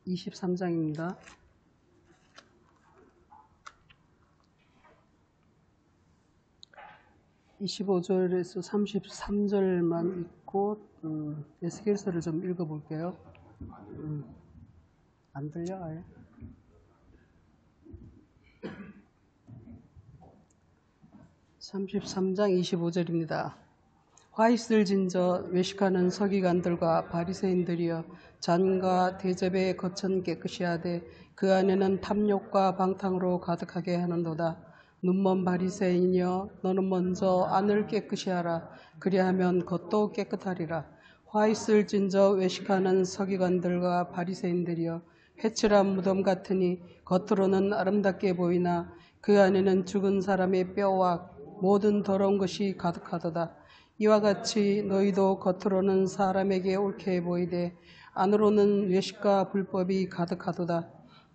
23장입니다. 25절에서 33절만 읽고 에스겔서를 좀 읽어볼게요. 안 들려? 아예? (33장) 25절입니다. 화 있을 진저 외식하는 서기관들과 바리새인들이여, 잔과 대접에 거천 깨끗이 하되 그 안에는 탐욕과 방탕으로 가득하게 하는도다. 눈먼 바리새인이여, 너는 먼저 안을 깨끗이 하라. 그리하면 겉도 깨끗하리라. 화 있을 진저 외식하는 서기관들과 바리새인들이여, 회칠한 무덤 같으니 겉으로는 아름답게 보이나 그 안에는 죽은 사람의 뼈와 모든 더러운 것이 가득하도다. 이와 같이 너희도 겉으로는 사람에게 옳게 보이되 안으로는 외식과 불법이 가득하도다.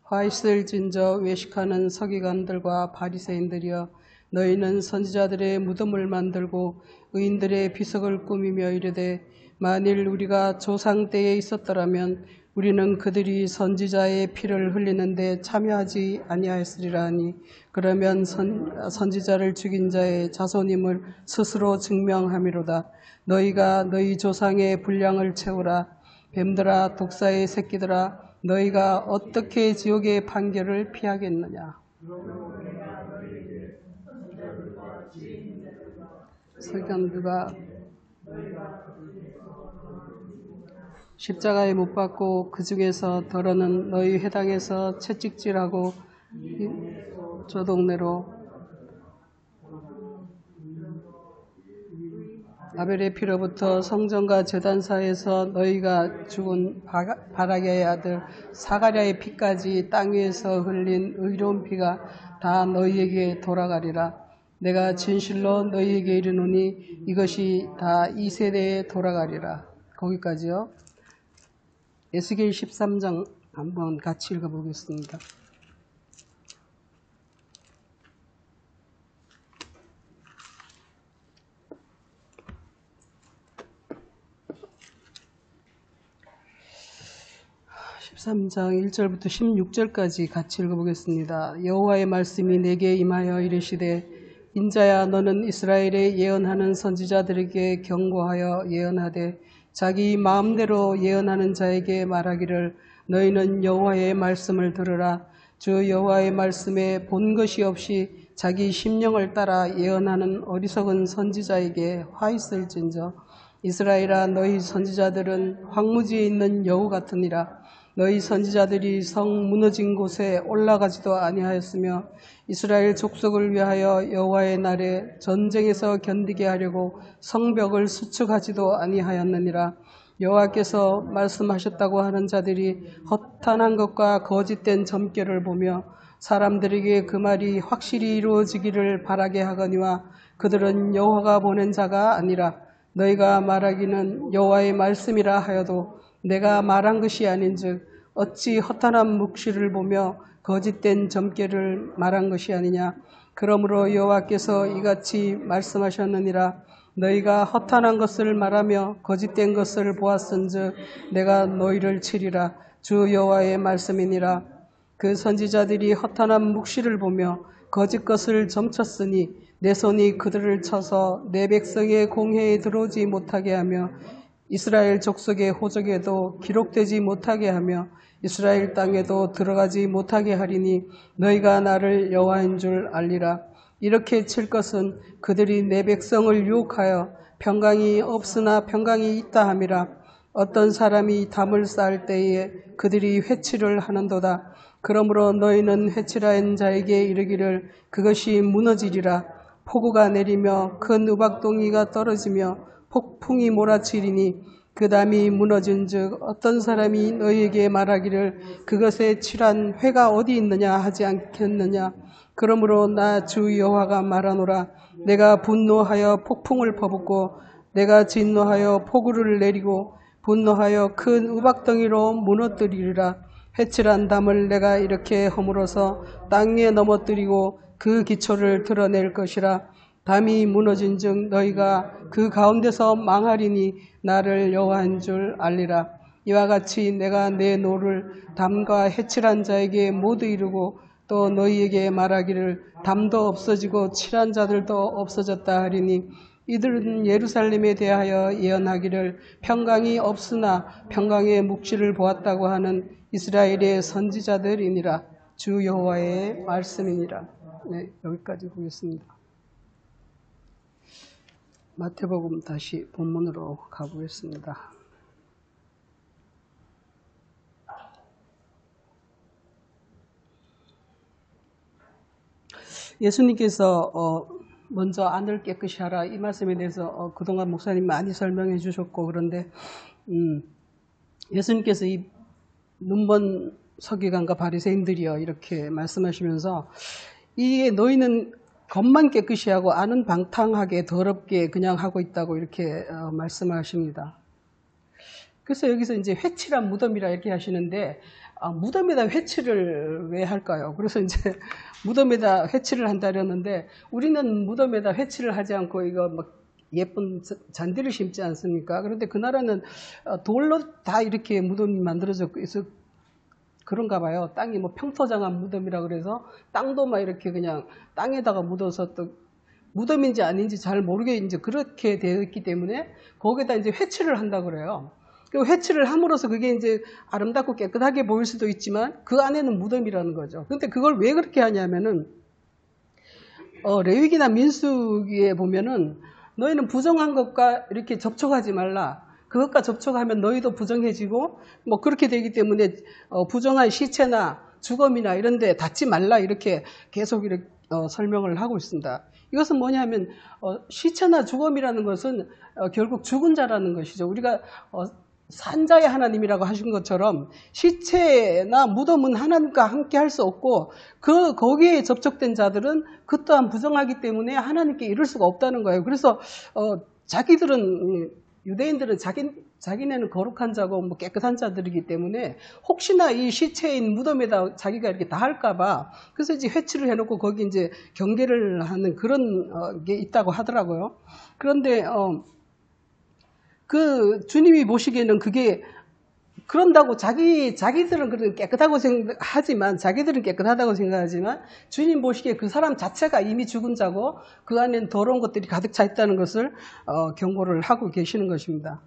화 있을 진저 외식하는 서기관들과 바리새인들이여, 너희는 선지자들의 무덤을 만들고 의인들의 비석을 꾸미며 이르되, 만일 우리가 조상 때에 있었더라면 우리는 그들이 선지자의 피를 흘리는데 참여하지 아니하였으리라 하니, 그러면 선지자를 죽인 자의 자손임을 스스로 증명함이로다. 너희가 너희 조상의 분량을 채우라. 뱀들아, 독사의 새끼들아, 너희가 어떻게 지옥의 판결을 피하겠느냐. 서기관들과 십자가에 못 박고 그 중에서 더러는 너희 회당에서 채찍질하고 저 동네로 아벨의 피로부터 성전과 제단 사이에서 너희가 죽은 바라게의 아들 사가랴의 피까지 땅 위에서 흘린 의로운 피가 다 너희에게 돌아가리라. 내가 진실로 너희에게 이르노니 이것이 다 이 세대에 돌아가리라. 거기까지요. 에스겔 13장 한번 같이 읽어보겠습니다. (13장) 1절부터 16절까지 같이 읽어보겠습니다. 여호와의 말씀이 내게 임하여 이르시되, 인자야, 너는 이스라엘에 예언하는 선지자들에게 경고하여 예언하되 자기 마음대로 예언하는 자에게 말하기를, 너희는 여호와의 말씀을 들으라. 주 여호와의 말씀에 본 것이 없이 자기 심령을 따라 예언하는 어리석은 선지자에게 화 있을진저. 이스라엘아, 너희 선지자들은 황무지에 있는 여우 같으니라. 너희 선지자들이 성 무너진 곳에 올라가지도 아니하였으며 이스라엘 족속을 위하여 여호와의 날에 전쟁에서 견디게 하려고 성벽을 수축하지도 아니하였느니라. 여호와께서 말씀하셨다고 하는 자들이 허탄한 것과 거짓된 점괘를 보며 사람들에게 그 말이 확실히 이루어지기를 바라게 하거니와 그들은 여호와가 보낸 자가 아니라, 너희가 말하기는 여호와의 말씀이라 하여도 내가 말한 것이 아닌즉 어찌 허탄한 묵시를 보며 거짓된 점괘를 말한 것이 아니냐. 그러므로 여호와께서 이같이 말씀하셨느니라. 너희가 허탄한 것을 말하며 거짓된 것을 보았은즉 내가 너희를 치리라. 주 여호와의 말씀이니라. 그 선지자들이 허탄한 묵시를 보며 거짓 것을 점쳤으니 내 손이 그들을 쳐서 내 백성의 공회에 들어오지 못하게 하며 이스라엘 족속의 호적에도 기록되지 못하게 하며 이스라엘 땅에도 들어가지 못하게 하리니 너희가 나를 여호와인 줄 알리라. 이렇게 칠 것은 그들이 내 백성을 유혹하여 평강이 없으나 평강이 있다 함이라. 어떤 사람이 담을 쌓을 때에 그들이 회칠을 하는도다. 그러므로 너희는 회칠한 자에게 이르기를, 그것이 무너지리라. 폭우가 내리며 큰 우박동이가 떨어지며 폭풍이 몰아치리니 그 담이 무너진즉 어떤 사람이 너희에게 말하기를, 그것에 칠한 회가 어디 있느냐 하지 않겠느냐. 그러므로 나 주 여호와가 말하노라. 내가 분노하여 폭풍을 퍼붓고 내가 진노하여 폭우를 내리고 분노하여 큰 우박덩이로 무너뜨리리라. 회칠한 담을 내가 이렇게 허물어서 땅에 넘어뜨리고 그 기초를 드러낼 것이라. 담이 무너진즉 너희가 그 가운데서 망하리니 나를 여호와인 줄 알리라. 이와 같이 내가 내 노를 담과 해칠한 자에게 모두 이루고 또 너희에게 말하기를 담도 없어지고 칠한 자들도 없어졌다 하리니 이들은 예루살렘에 대하여 예언하기를 평강이 없으나 평강의 묵시를 보았다고 하는 이스라엘의 선지자들이니라. 주 여호와의 말씀이니라. 네, 여기까지 보겠습니다. 마태복음 다시 본문으로 가보겠습니다. 예수님께서 먼저 안을 깨끗이 하라 이 말씀에 대해서 그동안 목사님 많이 설명해 주셨고 그런데 예수님께서 이 눈먼 서기관과 바리새인들이여 이렇게 말씀하시면서 이게 너희는 겉만 깨끗이 하고 안은 방탕하게 더럽게 그냥 하고 있다고 이렇게 말씀하십니다. 그래서 여기서 이제 회칠한 무덤이라 이렇게 하시는데 무덤에다 회칠을 왜 할까요? 그래서 이제 무덤에다 회칠을 한다려는데 우리는 무덤에다 회칠을 하지 않고 이거 막 예쁜 잔디를 심지 않습니까? 그런데 그 나라는 돌로 다 이렇게 무덤이 만들어졌고 그래서 그런가 봐요. 땅이 뭐 평토장한 무덤이라 그래서 땅도 막 이렇게 그냥 땅에다가 묻어서 또 무덤인지 아닌지 잘 모르게 이제 그렇게 되어 있기 때문에 거기에다 이제 회칠을 한다 그래요. 그 회칠을 함으로써 그게 이제 아름답고 깨끗하게 보일 수도 있지만 그 안에는 무덤이라는 거죠. 근데 그걸 왜 그렇게 하냐면은 레위기나 민수기에 보면은 너희는 부정한 것과 이렇게 접촉하지 말라. 그것과 접촉하면 너희도 부정해지고 뭐 그렇게 되기 때문에 부정한 시체나 주검이나 이런 데 닿지 말라 이렇게 계속 이렇게 설명을 하고 있습니다. 이것은 뭐냐면 시체나 주검이라는 것은 결국 죽은 자라는 것이죠. 우리가 산자의 하나님이라고 하신 것처럼 시체나 무덤은 하나님과 함께 할 수 없고 거기에 접촉된 자들은 그 또한 부정하기 때문에 하나님께 이룰 수가 없다는 거예요. 그래서 유대인들은 자기네는 거룩한 자고 뭐 깨끗한 자들이기 때문에 혹시나 이 시체인 무덤에다 자기가 이렇게 다 할까봐 그래서 이제 회칠을 해놓고 거기 이제 경계를 하는 그런 게 있다고 하더라고요. 그런데 그 주님이 보시기에는 그게 그런다고 자기들은 그런 깨끗하고 생각하지만 자기들은 깨끗하다고 생각하지만 주님 보시기에 그 사람 자체가 이미 죽은 자고 그 안에는 더러운 것들이 가득 차 있다는 것을 경고를 하고 계시는 것입니다.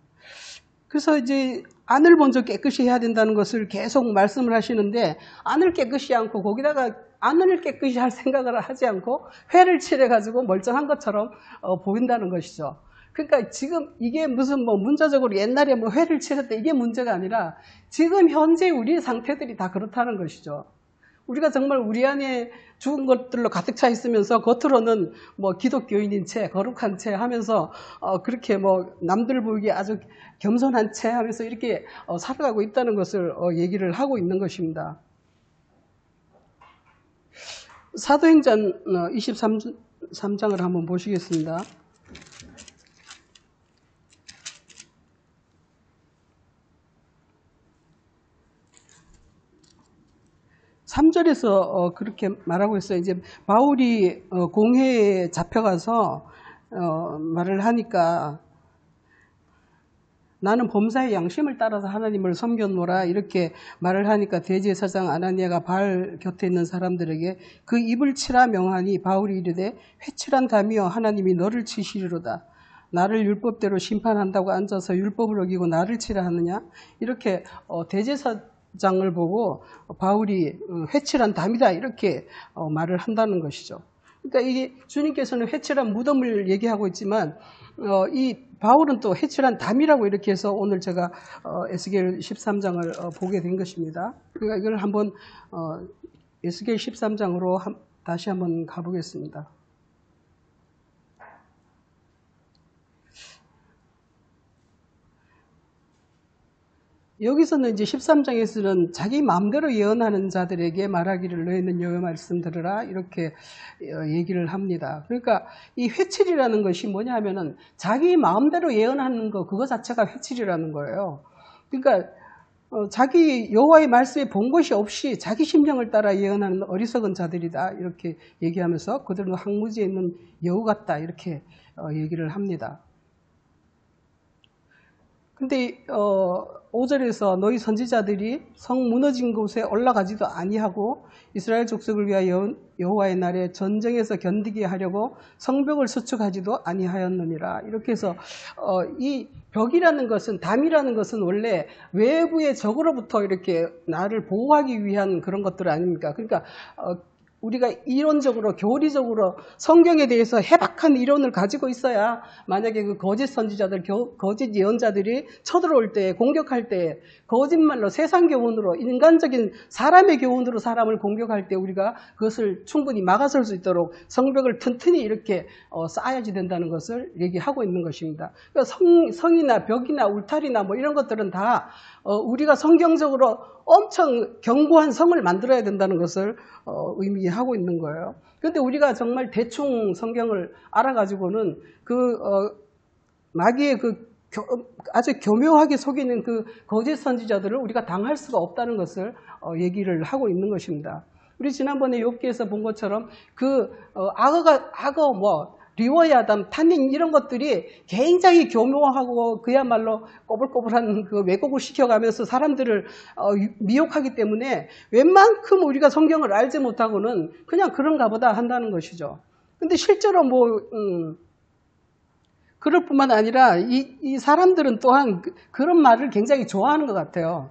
그래서 이제 안을 먼저 깨끗이 해야 된다는 것을 계속 말씀을 하시는데 안을 깨끗이 않고 거기다가 안을 깨끗이 할 생각을 하지 않고 회를 칠해가지고 멀쩡한 것처럼 보인다는 것이죠. 그러니까 지금 이게 무슨 뭐 문자적으로 옛날에 뭐 회를 칠했다 이게 문제가 아니라 지금 현재 우리의 상태들이 다 그렇다는 것이죠. 우리가 정말 우리 안에 죽은 것들로 가득 차 있으면서 겉으로는 뭐 기독교인인 채 거룩한 채 하면서 그렇게 뭐 남들 보기에 아주 겸손한 채 하면서 이렇게 살아가고 있다는 것을 얘기를 하고 있는 것입니다. 사도행전 23장을 한번 보시겠습니다. 3절에서 그렇게 말하고 있어요. 이제 바울이 공회에 잡혀가서 말을 하니까 나는 범사의 양심을 따라서 하나님을 섬겼노라 이렇게 말을 하니까 대제사장 아나니아가 바울 곁에 있는 사람들에게 그 입을 치라 명하니 바울이 이르되 회칠한 담이여 하나님이 너를 치시리로다. 나를 율법대로 심판한다고 앉아서 율법을 어기고 나를 치라 하느냐 이렇게 대제사장을 보고 바울이 회칠한 담이다 이렇게 말을 한다는 것이죠. 그러니까 이게 주님께서는 회칠한 무덤을 얘기하고 있지만 이 바울은 또 회칠한 담이라고 이렇게 해서 오늘 제가 에스겔 13장을 보게 된 것입니다. 그러니까 이걸 한번 에스겔 13장으로 다시 한번 가보겠습니다. 여기서는 이제 13장에서는 자기 마음대로 예언하는 자들에게 말하기를 너희는 여호와의 말씀 들으라 이렇게 얘기를 합니다. 그러니까 이 회칠이라는 것이 뭐냐 하면은 자기 마음대로 예언하는 거 그거 자체가 회칠이라는 거예요. 그러니까 자기 여호와의 말씀에 본 것이 없이 자기 심령을 따라 예언하는 어리석은 자들이다 이렇게 얘기하면서 그들은 황무지에 있는 여우 같다 이렇게 얘기를 합니다. 근데 5절에서 너희 선지자들이 성 무너진 곳에 올라가지도 아니하고 이스라엘 족속을 위하여 여호와의 날에 전쟁에서 견디게 하려고 성벽을 수축하지도 아니하였느니라. 이렇게 해서 이 벽이라는 것은, 담이라는 것은 원래 외부의 적으로부터 이렇게 나를 보호하기 위한 그런 것들 아닙니까? 그러니까 우리가 이론적으로, 교리적으로 성경에 대해서 해박한 이론을 가지고 있어야 만약에 그 거짓 선지자들, 거짓 예언자들이 쳐들어올 때, 공격할 때, 거짓말로 세상 교훈으로, 인간적인 사람의 교훈으로 사람을 공격할 때 우리가 그것을 충분히 막아설 수 있도록 성벽을 튼튼히 이렇게 쌓아야지 된다는 것을 얘기하고 있는 것입니다. 그러니까 성이나 벽이나 울타리나 뭐 이런 것들은 다 우리가 성경적으로 엄청 견고한 성을 만들어야 된다는 것을 의미하고 있는 거예요. 그런데 우리가 정말 대충 성경을 알아가지고는 마귀의 아주 교묘하게 속이는 그 거짓 선지자들을 우리가 당할 수가 없다는 것을 얘기를 하고 있는 것입니다. 우리 지난번에 욥기에서 본 것처럼 악어 리워야담, 탄닌 이런 것들이 굉장히 교묘하고 그야말로 꼬불꼬불한 그 왜곡을 시켜가면서 사람들을 미혹하기 때문에 웬만큼 우리가 성경을 알지 못하고는 그냥 그런가 보다 한다는 것이죠. 근데 실제로 그럴 뿐만 아니라 이 사람들은 또한 그런 말을 굉장히 좋아하는 것 같아요.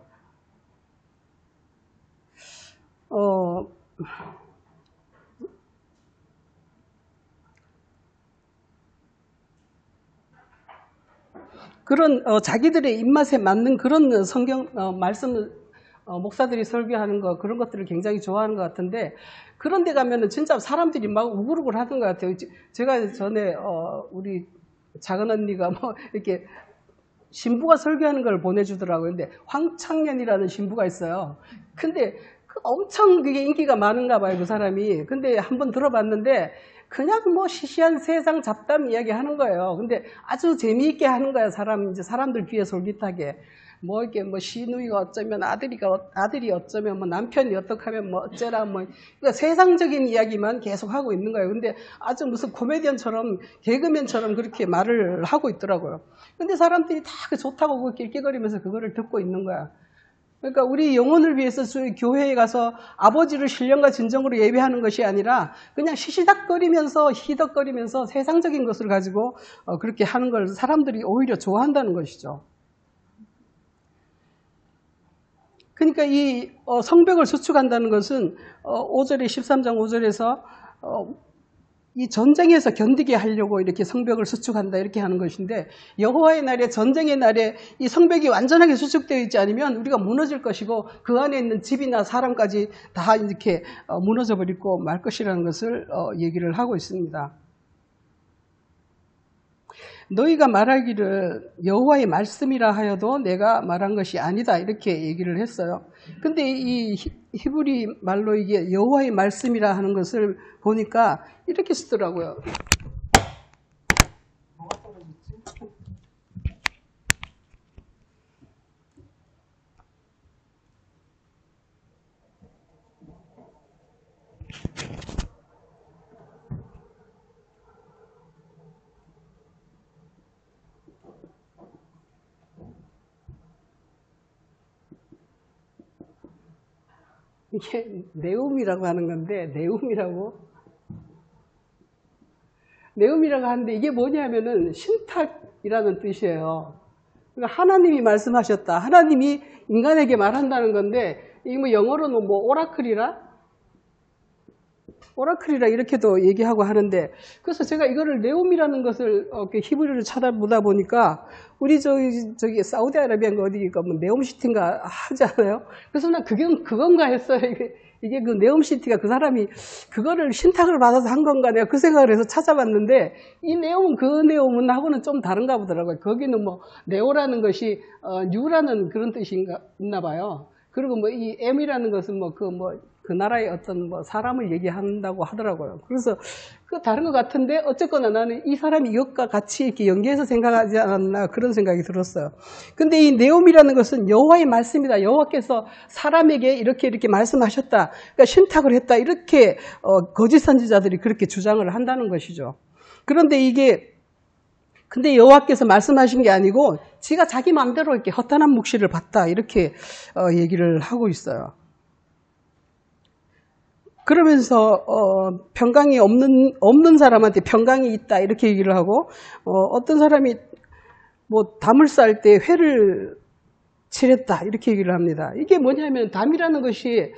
그런 자기들의 입맛에 맞는 그런 성경 말씀을 목사들이 설교하는 거, 그런 것들을 굉장히 좋아하는 것 같은데, 그런 데 가면은 진짜 사람들이 막 우글우글 하던 것 같아요. 제가 전에 우리 작은 언니가 이렇게 신부가 설교하는 걸 보내주더라고요. 근데 황창년이라는 신부가 있어요. 근데 엄청 그게 인기가 많은가 봐요, 그 사람이. 근데 한번 들어봤는데 그냥 시시한 세상 잡담 이야기 하는 거예요. 근데 아주 재미있게 하는 거예요. 사람들 귀에 솔깃하게. 이렇게 시누이가 어쩌면 아들이 어쩌면 남편이 어떻게 하면 어쩌라 그러니까 세상적인 이야기만 계속 하고 있는 거예요. 근데 아주 무슨 코미디언처럼, 개그맨처럼 그렇게 말을 하고 있더라고요. 근데 사람들이 다 좋다고 낄낄거리면서 그거를 듣고 있는 거야. 그러니까 우리 영혼을 위해서 교회에 가서 아버지를 신령과 진정으로 예배하는 것이 아니라 그냥 시시닥거리면서 희덕거리면서 세상적인 것을 가지고 그렇게 하는 걸 사람들이 오히려 좋아한다는 것이죠. 그러니까 이 성벽을 수축한다는 것은 5절에 13장 5절에서 이 전쟁에서 견디게 하려고 이렇게 성벽을 수축한다 이렇게 하는 것인데, 여호와의 날에, 전쟁의 날에 이 성벽이 완전하게 수축되어 있지 않으면 우리가 무너질 것이고 그 안에 있는 집이나 사람까지 다 이렇게 무너져 버리고 말 것이라는 것을 얘기를 하고 있습니다. 너희가 말하기를 여호와의 말씀이라 하여도 내가 말한 것이 아니다 이렇게 얘기를 했어요. 근데 이 히브리 말로 이게 여호와의 말씀이라 하는 것을 보니까 이렇게 쓰더라고요. 뭐가 떨어졌지? 이게 네움이라고 하는 건데, 네움이라고 하는데 이게 뭐냐면은 신탁이라는 뜻이에요. 그러니까 하나님이 말씀하셨다. 하나님이 인간에게 말한다는 건데, 이게 영어로는 오라클이라 이렇게도 얘기하고 하는데, 그래서 제가 이거를 네움이라는 것을 히브리를 찾아보다 보니까 우리 저기 사우디아라비아인가 어디가 네움시티인가 하잖아요. 그래서 난 그건가 했어요. 이게 그 네움시티가 그 사람이 그거를 신탁을 받아서 한 건가, 내가 그 생각을 해서 찾아봤는데 이 네움은 그 네움은 하고는 좀 다른가 보더라고요. 거기는 네오라는 것이 뉴라는 그런 뜻이 있나 봐요. 그리고 이 M이라는 것은 그 나라의 어떤 사람을 얘기한다고 하더라고요. 그래서 그 다른 것 같은데 어쨌거나 나는 이 사람이 이것과 같이 이렇게 연계해서 생각하지 않았나 그런 생각이 들었어요. 근데 이 네옴이라는 것은 여호와의 말씀이다. 여호와께서 사람에게 이렇게 말씀하셨다. 그러니까 신탁을 했다. 이렇게 거짓 선지자들이 그렇게 주장을 한다는 것이죠. 그런데 이게 근데 여호와께서 말씀하신 게 아니고 지가 자기 마음대로 이렇게 허탄한 묵시를 봤다 이렇게 얘기를 하고 있어요. 그러면서 평강이 없는 사람한테 평강이 있다 이렇게 얘기를 하고 어떤 사람이 뭐 담을 쌀 때 회를 칠했다 이렇게 얘기를 합니다. 이게 뭐냐면 담이라는 것이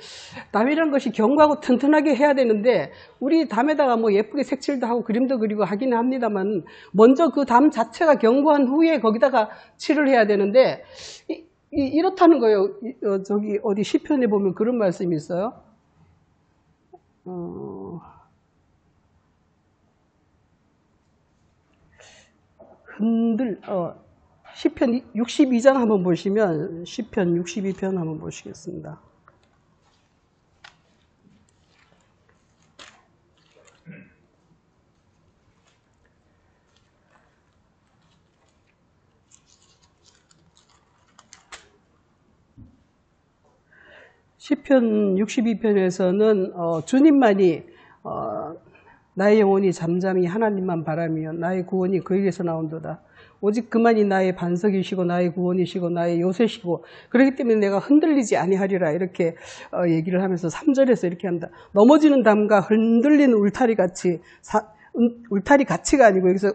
견고하고 튼튼하게 해야 되는데 우리 담에다가 뭐 예쁘게 색칠도 하고 그림도 그리고 하긴 합니다만 먼저 그 담 자체가 견고한 후에 거기다가 칠을 해야 되는데 이렇다는 거예요. 저기 어디 시편에 보면 그런 말씀이 있어요. 시편 62장 한번 보시면 시편 62편 한번 보시겠습니다. 시편 62편에서는 주님만이 나의 영혼이 잠잠히 하나님만 바라며 나의 구원이 그에게서 나온도다. 오직 그만이 나의 반석이시고 나의 구원이시고 나의 요새시고 그렇기 때문에 내가 흔들리지 아니하리라 이렇게 얘기를 하면서 3절에서 이렇게 합니다. 넘어지는 담과 흔들리는 울타리같이 울타리 같이가 아니고 여기서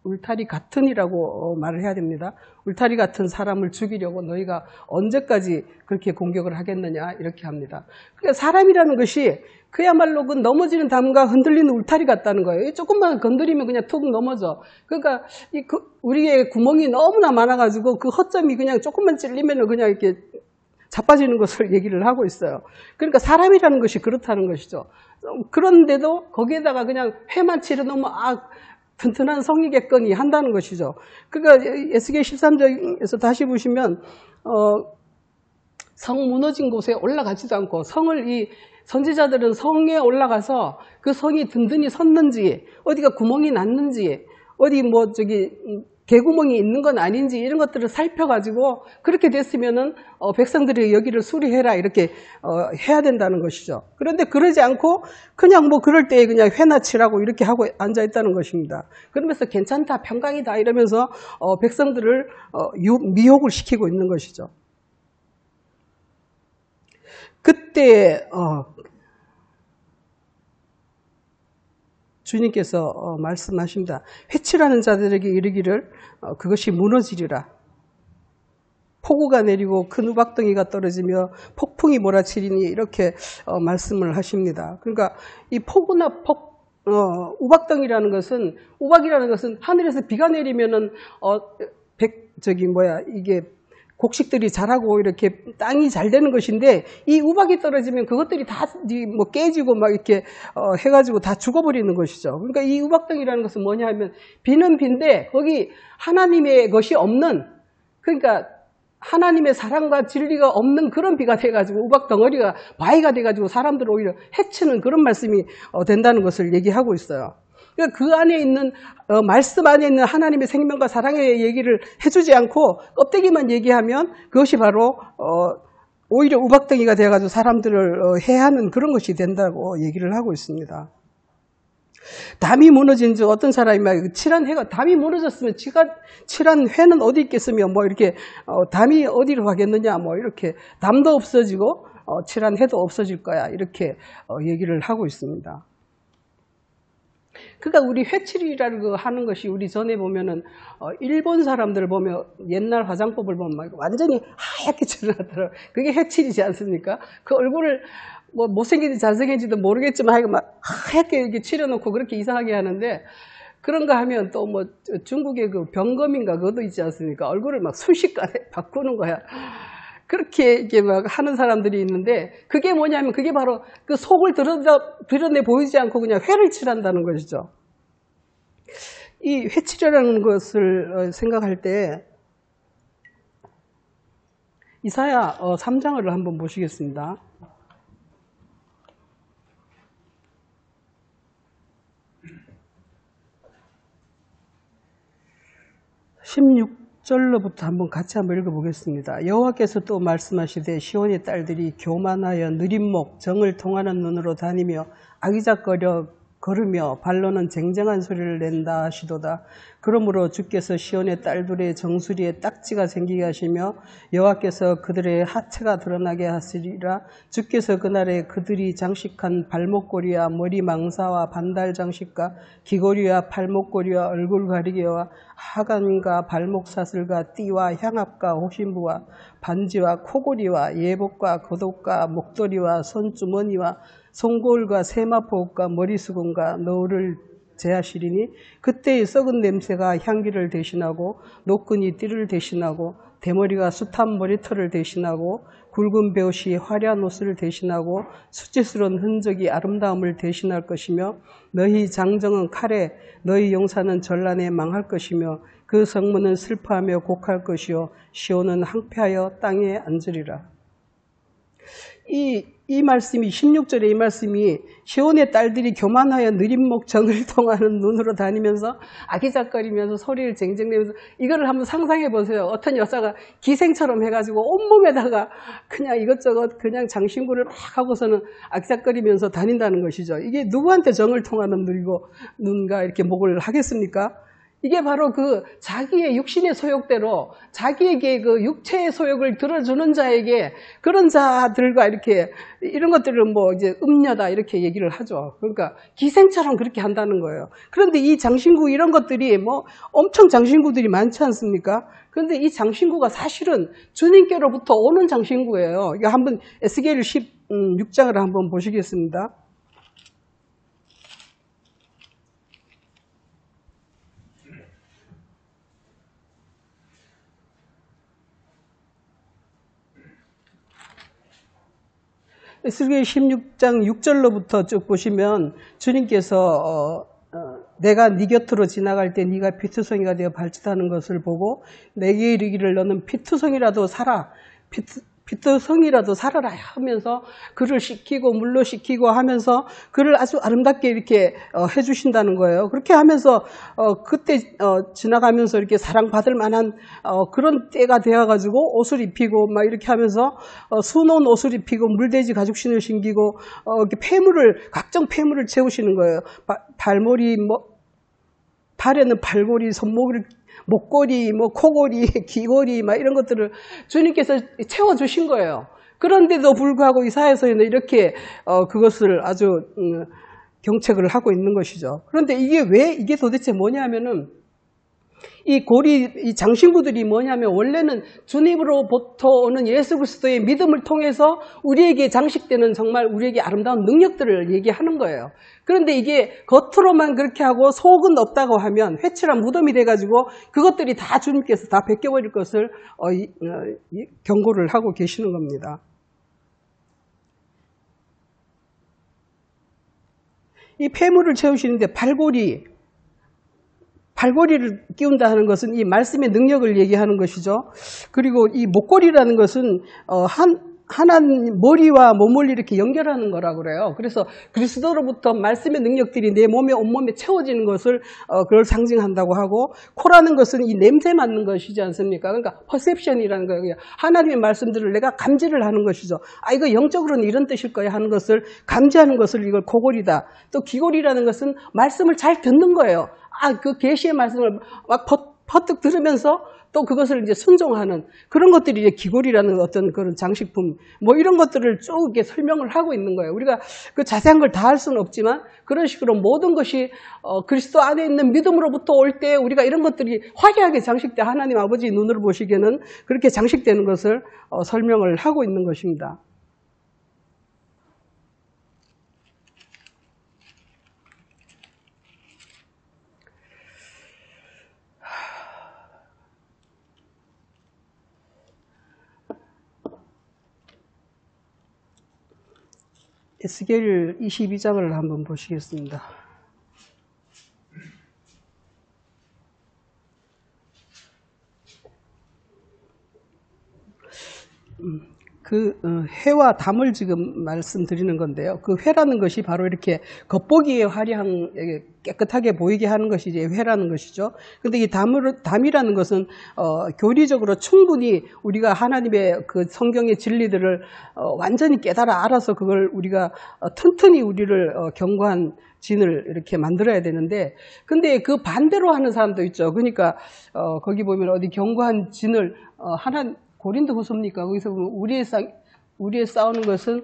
울타리 같은이라고 말을 해야 됩니다. 울타리 같은 사람을 죽이려고 너희가 언제까지 그렇게 공격을 하겠느냐 이렇게 합니다. 그러니까 사람이라는 것이 그야말로 그 넘어지는 담과 흔들리는 울타리 같다는 거예요. 조금만 건드리면 그냥 툭 넘어져. 그러니까 우리의 구멍이 너무나 많아가지고 그 허점이 그냥 조금만 찔리면 그냥 이렇게 자빠지는 것을 얘기를 하고 있어요. 그러니까 사람이라는 것이 그렇다는 것이죠. 그런데도 거기에다가 그냥 회만 치려놓으면 튼튼한 성이겠거니 한다는 것이죠. 그러니까 에스겔 13장에서 다시 보시면 성 무너진 곳에 올라가지도 않고 이 선지자들은 성에 올라가서 그 성이 든든히 섰는지 어디가 구멍이 났는지 어디 뭐 개구멍이 있는 건 아닌지 이런 것들을 살펴가지고 그렇게 됐으면은 백성들이 여기를 수리해라 이렇게 해야 된다는 것이죠. 그런데 그러지 않고 그냥 뭐 그럴 때 그냥 회나 칠하고 이렇게 하고 앉아 있다는 것입니다. 그러면서 괜찮다 평강이다 이러면서 백성들을 미혹을 시키고 있는 것이죠. 그때 주님께서 말씀하십니다. 회칠하는 자들에게 이르기를 그것이 무너지리라. 폭우가 내리고 큰 우박덩이가 떨어지며 폭풍이 몰아치리니 이렇게 말씀을 하십니다. 그러니까 이 폭우나 우박덩이라는 것은 우박이라는 것은 하늘에서 비가 내리면은 이게 곡식들이 자라고 이렇게 땅이 잘 되는 것인데 이 우박이 떨어지면 그것들이 다 뭐 깨지고 막 이렇게 해가지고 다 죽어버리는 것이죠. 그러니까 이 우박덩이라는 것은 뭐냐 하면 비는 비인데 거기 하나님의 것이 없는 그러니까 하나님의 사랑과 진리가 없는 그런 비가 돼가지고 우박덩어리가 바위가 돼가지고 사람들을 오히려 해치는 그런 말씀이 된다는 것을 얘기하고 있어요. 그러니까 그 안에 있는 말씀 안에 있는 하나님의 생명과 사랑의 얘기를 해주지 않고 껍데기만 얘기하면 그것이 바로 오히려 우박덩이가 되어가지고 사람들을 해하는 그런 것이 된다고 얘기를 하고 있습니다. 담이 무너진 즉 어떤 사람이 막 칠한 회가 담이 무너졌으면 지가 칠한 회는 어디 있겠으며 뭐 이렇게 담이 어디로 가겠느냐 뭐 이렇게 담도 없어지고 칠한 회도 없어질 거야 이렇게 얘기를 하고 있습니다. 그러니까 우리 회칠이라는 거 하는 것이 우리 전에 보면은 일본 사람들 보면 옛날 화장법을 보면 막 완전히 하얗게 칠하더라고요. 그게 회칠이지 않습니까? 그 얼굴을 뭐 못생긴지 잘생긴지도 모르겠지만 막 하얗게 이렇게 칠해놓고 그렇게 이상하게 하는데 그런가 하면 또 뭐 중국의 그 병검인가 그것도 있지 않습니까? 얼굴을 막 순식간에 바꾸는 거야. 그렇게 이렇게 막 하는 사람들이 있는데 그게 뭐냐면 그게 바로 그 속을 드러내 보이지 않고 그냥 회를 칠한다는 것이죠. 이 회칠이라는 것을 생각할 때 이사야 3장을 한번 보시겠습니다. 16절로부터 한번 같이 한번 읽어보겠습니다. 여호와께서 또 말씀하시되 시온의 딸들이 교만하여 느린 목 정을 통하는 눈으로 다니며 아기작거려 걸으며 발로는 쟁쟁한 소리를 낸다 하시도다. 그러므로 주께서 시온의 딸들의 정수리에 딱지가 생기게 하시며 여호와께서 그들의 하체가 드러나게 하시리라. 주께서 그날에 그들이 장식한 발목고리와 머리 망사와 반달 장식과 귀고리와 팔목고리와 얼굴 가리개와 하관과 발목 사슬과 띠와 향압과 호신부와 반지와 코고리와 예복과 겉옷과 목도리와 손주머니와 송골과 세마포옷과 머리수건과 너울을 제하시리니 그때의 썩은 냄새가 향기를 대신하고 노끈이 띠를 대신하고 대머리가 숱한 머리털을 대신하고 굵은 베옷이 화려한 옷을 대신하고 수치스러운 흔적이 아름다움을 대신할 것이며 너희 장정은 칼에 너희 용사는 전란에 망할 것이며 그 성문은 슬퍼하며 곡할 것이요 시온은 항폐하여 땅에 앉으리라. 이 말씀이 16절에 이 말씀이 시온의 딸들이 교만하여 느림목 정을 통하는 눈으로 다니면서 아기작거리면서 소리를 쟁쟁내면서 이거를 한번 상상해 보세요. 어떤 여자가 기생처럼 해가지고 온몸에다가 그냥 이것저것 그냥 장신구를 막 하고서는 아기작거리면서 다닌다는 것이죠. 이게 누구한테 정을 통하는 눈과 이렇게 목을 하겠습니까? 이게 바로 그 자기의 육신의 소욕대로 자기에게 그 육체의 소욕을 들어주는 자에게 그런 자들과 이렇게 이런 것들을 뭐 이제 음녀다 이렇게 얘기를 하죠. 그러니까 기생처럼 그렇게 한다는 거예요. 그런데 이 장신구 이런 것들이 뭐 엄청 장신구들이 많지 않습니까? 그런데 이 장신구가 사실은 주님께로부터 오는 장신구예요. 이거 한번 에스겔 16장을 한번 보시겠습니다. 에스겔 16장 6절로부터 쭉 보시면 주님께서 내가 네 곁으로 지나갈 때 네가 피투성이가 되어 발짓하는 것을 보고 내게 이르기를 너는 피투성이라도 살아 피투성이라도 살아라 하면서 그를 씻기고 물로 씻기고 하면서 그를 아주 아름답게 이렇게 해주신다는 거예요. 그렇게 하면서 그때 지나가면서 이렇게 사랑받을 만한 그런 때가 되어가지고 옷을 입히고 막 이렇게 하면서 수놓은 옷을 입히고 물돼지 가죽신을 신기고 이렇게 각종 폐물을 채우시는 거예요. 발머리 발에는 발고리, 손목을 목걸이, 뭐 코걸이, 귀걸이 막 이런 것들을 주님께서 채워주신 거예요. 그런데도 불구하고 이사야서에는 이렇게 그것을 아주 경책을 하고 있는 것이죠. 그런데 이게 도대체 뭐냐면은 이 장신구들이 뭐냐면 원래는 주님으로부터 오는 예수 그리스도의 믿음을 통해서 우리에게 장식되는 정말 우리에게 아름다운 능력들을 얘기하는 거예요. 그런데 이게 겉으로만 그렇게 하고 속은 없다고 하면 회칠한 무덤이 돼가지고 그것들이 다 주님께서 다 벗겨버릴 것을 경고를 하고 계시는 겁니다. 이 폐물을 채우시는데 발고리를 끼운다 하는 것은 이 말씀의 능력을 얘기하는 것이죠. 그리고 이 목걸이라는 것은 하나님 머리와 몸을 이렇게 연결하는 거라고 그래요. 그래서 그리스도로부터 말씀의 능력들이 내 몸에 온몸에 채워지는 것을 그걸 상징한다고 하고, 코라는 것은 이 냄새 맡는 것이지 않습니까? 그러니까 퍼셉션이라는 거예요. 하나님의 말씀들을 내가 감지를 하는 것이죠. 이거 영적으로는 이런 뜻일 거야 하는 것을 감지하는 것을 이걸 코골이다. 또 귀골이라는 것은 말씀을 잘 듣는 거예요. 그 계시의 말씀을 막 퍼뜩 들으면서 또 그것을 이제 순종하는 그런 것들이 이제 귀골이라는 어떤 그런 장식품, 뭐 이런 것들을 쭉 이렇게 설명을 하고 있는 거예요. 우리가 그 자세한 걸 다 할 수는 없지만 그런 식으로 모든 것이 그리스도 안에 있는 믿음으로부터 올 때 우리가 이런 것들이 화려하게 장식돼 하나님 아버지 눈으로 보시기에는 그렇게 장식되는 것을 설명을 하고 있는 것입니다. 에스겔 22장을 한번 보시겠습니다. 회와 담을 지금 말씀드리는 건데요. 그 회라는 것이 바로 이렇게 겉보기에 화려한, 깨끗하게 보이게 하는 것이 이제 회라는 것이죠. 근데 이 담이라는 것은, 교리적으로 충분히 우리가 하나님의 그 성경의 진리들을, 완전히 깨달아 알아서 그걸 우리가 튼튼히 우리를 견고한 진을 이렇게 만들어야 되는데, 근데 그 반대로 하는 사람도 있죠. 그러니까, 거기 보면 어디 견고한 진을, 고린도 후서입니까? 거기서 보면 우리의 싸우는 것은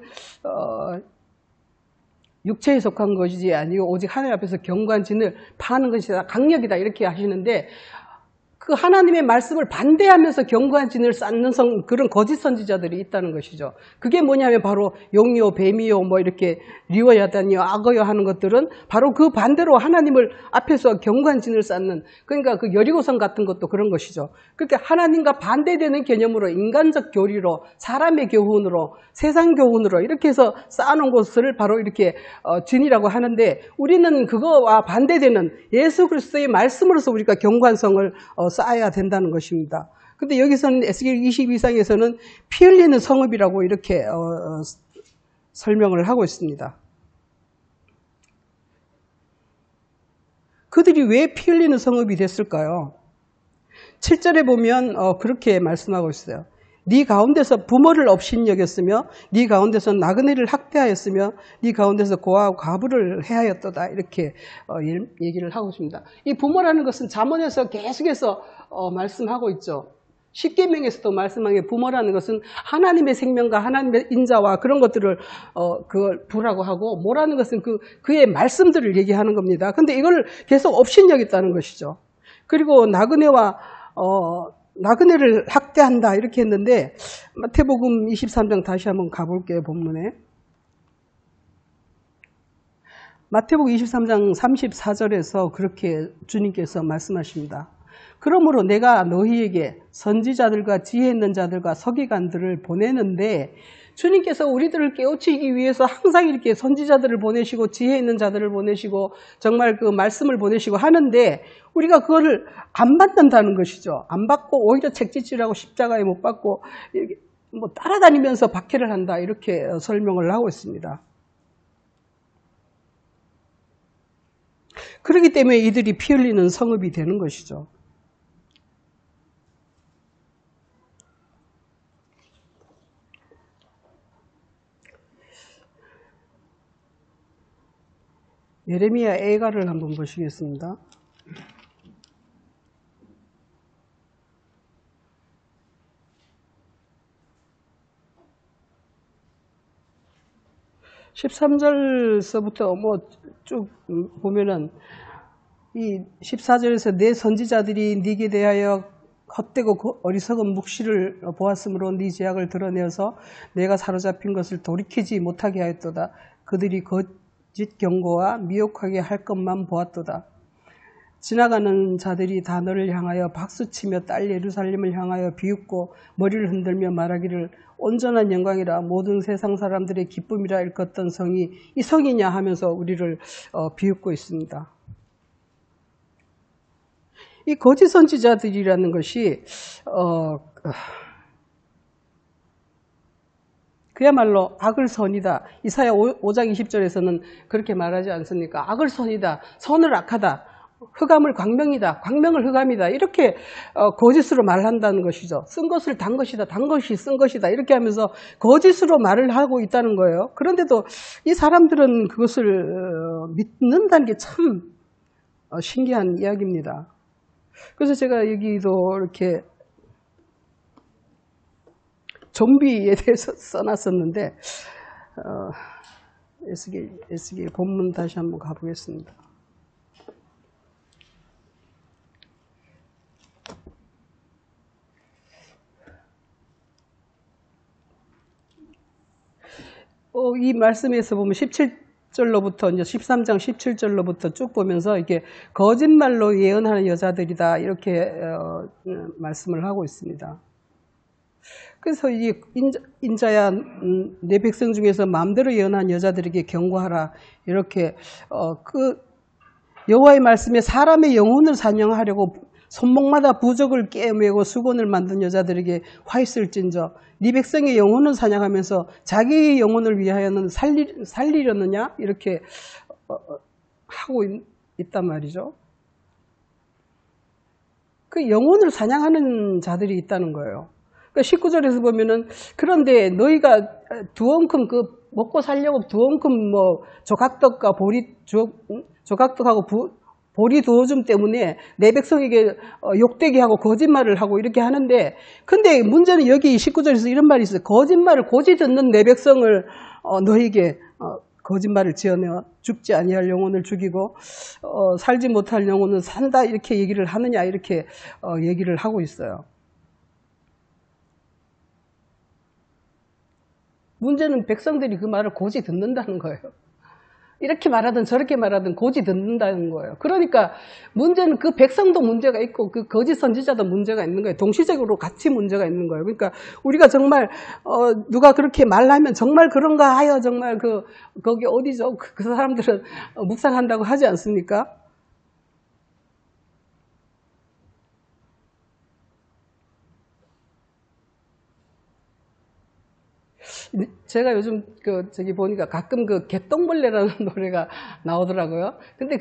육체에 속한 것이지 아니고 오직 하나님 앞에서 견고한 진을 파는 것이다, 강력이다 이렇게 하시는데, 그 하나님의 말씀을 반대하면서 견고한 진을 쌓는 그런 거짓 선지자들이 있다는 것이죠. 그게 뭐냐면 바로 용이요, 뱀이요, 뭐 이렇게 리워야다니요, 악어요 하는 것들은 바로 그 반대로 하나님을 앞에서 견고한 진을 쌓는, 그러니까 그 여리고성 같은 것도 그런 것이죠. 그러니까 하나님과 반대되는 개념으로 인간적 교리로, 사람의 교훈으로, 세상 교훈으로 이렇게 해서 쌓아놓은 것을 바로 이렇게 진이라고 하는데, 우리는 그거와 반대되는 예수 그리스도의 말씀으로서 우리가 견고한 성을 쌓아야 된다는 것입니다. 근데 여기서는 에스겔 22장에서는 피 흘리는 성읍이라고 이렇게 설명을 하고 있습니다. 그들이 왜 피 흘리는 성읍이 됐을까요? 7절에 보면 그렇게 말씀하고 있어요. 네 가운데서 부모를 업신여겼으며 네 가운데서 나그네를 학대하였으며 네 가운데서 고아와 과부를 해하였도다, 이렇게 얘기를 하고 있습니다. 이 부모라는 것은 잠언에서 계속해서 말씀하고 있죠. 십계명에서도 말씀한 게, 부모라는 것은 하나님의 생명과 하나님의 인자와 그런 것들을 그걸 부라고 하고, 모라는 것은 그의 말씀들을 얘기하는 겁니다. 근데 이걸 계속 업신여겼다는 것이죠. 그리고 나그네를 학대한다 이렇게 했는데, 마태복음 23장 다시 한번 가볼게요. 본문에 마태복음 23장 34절에서 그렇게 주님께서 말씀하십니다. 그러므로 내가 너희에게 선지자들과 지혜 있는 자들과 서기관들을 보내는데, 주님께서 우리들을 깨우치기 위해서 항상 이렇게 선지자들을 보내시고 지혜 있는 자들을 보내시고 정말 그 말씀을 보내시고 하는데, 우리가 그거를 안 받는다는 것이죠. 안 받고 오히려 책짓질하고 십자가에 못 받고 이렇게 뭐 따라다니면서 박해를 한다, 이렇게 설명을 하고 있습니다. 그렇기 때문에 이들이 피 흘리는 성읍이 되는 것이죠. 예레미야 애가를 한번 보시겠습니다. (13절서부터) 뭐 쭉 보면은, 이 14절에서 내 선지자들이 네게 대하여 헛되고 어리석은 묵시를 보았으므로 네 죄악을 드러내어서 내가 사로잡힌 것을 돌이키지 못하게 하였도다. 그들이 거짓 경고와 미혹하게 할 것만 보았도다. 지나가는 자들이 다 너를 향하여 박수치며 딸 예루살렘을 향하여 비웃고 머리를 흔들며 말하기를 온전한 영광이라, 모든 세상 사람들의 기쁨이라 일컫던 성이 이 성이냐 하면서 우리를 비웃고 있습니다. 이 거짓 선지자들이라는 것이 그야말로 악을 선이다. 이사야 5장 20절에서는 그렇게 말하지 않습니까? 악을 선이다, 선을 악하다, 흑암을 광명이다, 광명을 흑암이다, 이렇게 거짓으로 말한다는 것이죠. 쓴 것을 단 것이다, 단 것이 쓴 것이다, 이렇게 하면서 거짓으로 말을 하고 있다는 거예요. 그런데도 이 사람들은 그것을 믿는다는 게 참 신기한 이야기입니다. 그래서 제가 여기도 이렇게 좀비에 대해서 써놨었는데, 에스겔 본문 다시 한번 가보겠습니다. 이 말씀에서 보면 17절로부터 이제 13장 17절로부터 쭉 보면서 이게 거짓말로 예언하는 여자들이다, 이렇게 말씀을 하고 있습니다. 그래서 이 인자야, 내 백성 중에서 마음대로 예언한 여자들에게 경고하라, 이렇게 그 여호와의 말씀에 사람의 영혼을 사냥하려고 손목마다 부적을 꿰매고 수건을 만든 여자들에게 화 있을진저 네 백성의 영혼을 사냥하면서 자기의 영혼을 위하여는 살리려느냐 이렇게 하고 있단 말이죠. 그 영혼을 사냥하는 자들이 있다는 거예요. 그러니까 19절에서 보면은 그런데 너희가 두 엉큼 먹고 살려고 두 엉큼 조각떡과 조각떡하고 보리 두 오줌 때문에 내 백성에게 욕되게 하고 거짓말을 하고 이렇게 하는데, 근데 문제는 여기 19절에서 이런 말이 있어요. 거짓말을 고지 듣는 내 백성을 너에게 거짓말을 지어내어 죽지 아니할 영혼을 죽이고 살지 못할 영혼은 산다 이렇게 얘기를 하느냐 이렇게 얘기를 하고 있어요. 문제는 백성들이 그 말을 고지 듣는다는 거예요. 이렇게 말하든 저렇게 말하든 고지 듣는다는 거예요. 그러니까 문제는 그 백성도 문제가 있고 그 거짓 선지자도 문제가 있는 거예요. 동시적으로 같이 문제가 있는 거예요. 그러니까 우리가 정말 누가 그렇게 말하면 정말 그런가 하여 정말 거기 어디죠? 그 사람들은 묵상한다고 하지 않습니까? 제가 요즘 저기 보니까 가끔 개똥벌레라는 노래가 나오더라고요. 근데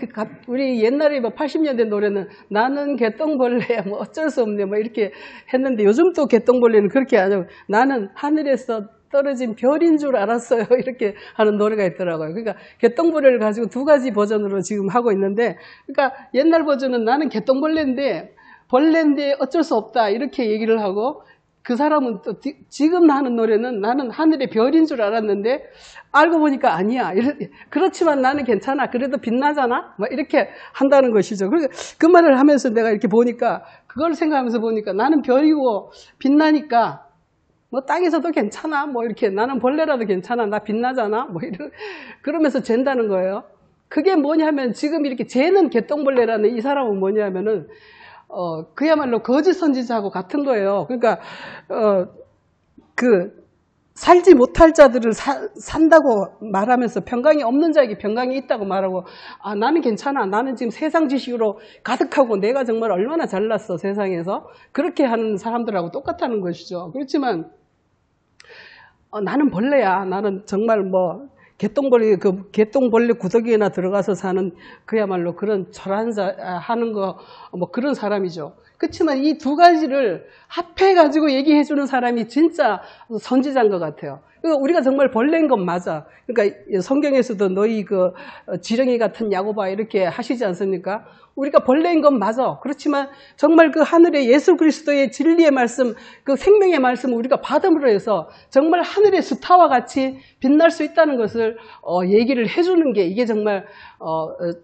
우리 옛날에 80년대 노래는 나는 개똥벌레야 뭐 어쩔 수 없네 뭐 이렇게 했는데 요즘 또 개똥벌레는 그렇게 안 하고 나는 하늘에서 떨어진 별인 줄 알았어요 이렇게 하는 노래가 있더라고요. 그러니까 개똥벌레를 가지고 두 가지 버전으로 지금 하고 있는데, 그러니까 옛날 버전은 나는 개똥벌레인데 어쩔 수 없다 이렇게 얘기를 하고, 그 사람은 또 지금 하는 노래는 나는 하늘의 별인 줄 알았는데 알고 보니까 아니야. 그렇지만 나는 괜찮아. 그래도 빛나잖아. 뭐 이렇게 한다는 것이죠. 그러니까 그 말을 하면서 내가 이렇게 보니까 그걸 생각하면서 보니까 나는 별이고 빛나니까 뭐 땅에서도 괜찮아. 뭐 이렇게 나는 벌레라도 괜찮아. 나 빛나잖아. 뭐 그러면서 잰다는 거예요. 그게 뭐냐면 지금 이렇게 재는 개똥벌레라는 이 사람은 뭐냐면은 그야말로 거짓 선지자하고 같은 거예요. 그러니까, 살지 못할 자들을 산다고 말하면서 평강이 없는 자에게 평강이 있다고 말하고, 나는 괜찮아. 나는 지금 세상 지식으로 가득하고 내가 정말 얼마나 잘났어, 세상에서. 그렇게 하는 사람들하고 똑같다는 것이죠. 그렇지만, 나는 벌레야. 나는 정말 개똥벌레 구더기에나 들어가서 사는 그야말로 그런 하는 거, 그런 사람이죠. 그렇지만 이 두 가지를 합해가지고 얘기해주는 사람이 진짜 선지자인 것 같아요. 그러니까 우리가 정말 벌레인 건 맞아. 그러니까 성경에서도 너희 지렁이 같은 야고바 이렇게 하시지 않습니까? 우리가 벌레인 건 맞아. 그렇지만 정말 그 하늘의 예수 그리스도의 진리의 말씀, 그 생명의 말씀을 우리가 받음으로 해서 정말 하늘의 스타와 같이 빛날 수 있다는 것을 얘기를 해주는 게 이게 정말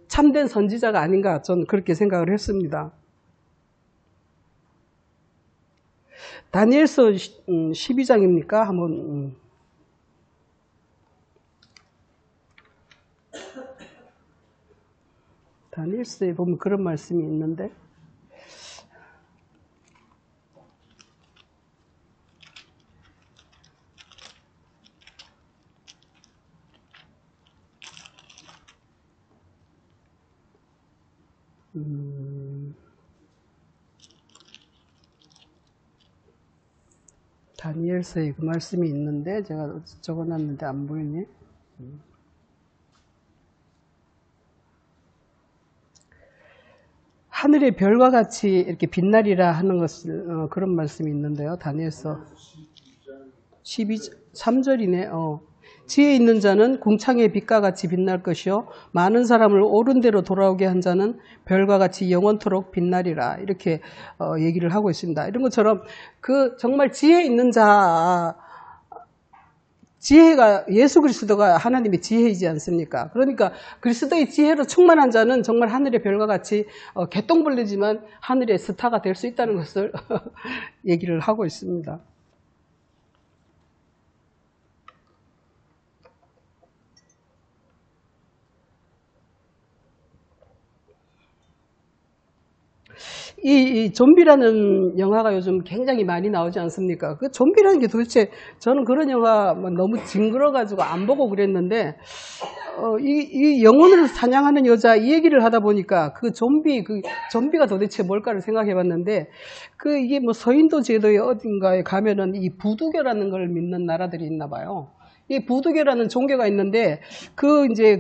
참된 선지자가 아닌가 저는 그렇게 생각을 했습니다. 다니엘서 12장입니까? 한번 다니엘서에 보면 그런 말씀이 있는데, 다니엘서에 그 말씀이 있는데 제가 적어놨는데 안 보이네. 하늘의 별과 같이 이렇게 빛나리라 하는 것을 그런 말씀이 있는데요. 다니엘서 3절이네. 지혜 있는 자는 궁창의 빛과 같이 빛날 것이요 많은 사람을 옳은 대로 돌아오게 한 자는 별과 같이 영원토록 빛나리라 이렇게 얘기를 하고 있습니다. 이런 것처럼 정말 지혜 있는 자, 지혜가 예수 그리스도가 하나님의 지혜이지 않습니까? 그러니까 그리스도의 지혜로 충만한 자는 정말 하늘의 별과 같이 개똥벌레지만 하늘의 스타가 될 수 있다는 것을 얘기를 하고 있습니다. 이 좀비라는 영화가 요즘 굉장히 많이 나오지 않습니까? 그 좀비라는 게 도대체 저는 그런 영화 너무 징그러가지고 안 보고 그랬는데 이 영혼을 사냥하는 여자 이 얘기를 하다 보니까 그 좀비가 도대체 뭘까를 생각해 봤는데 이게 뭐 서인도 제도의 어딘가에 가면은 이 부두교라는 걸 믿는 나라들이 있나 봐요. 이 부두교라는 종교가 있는데 이제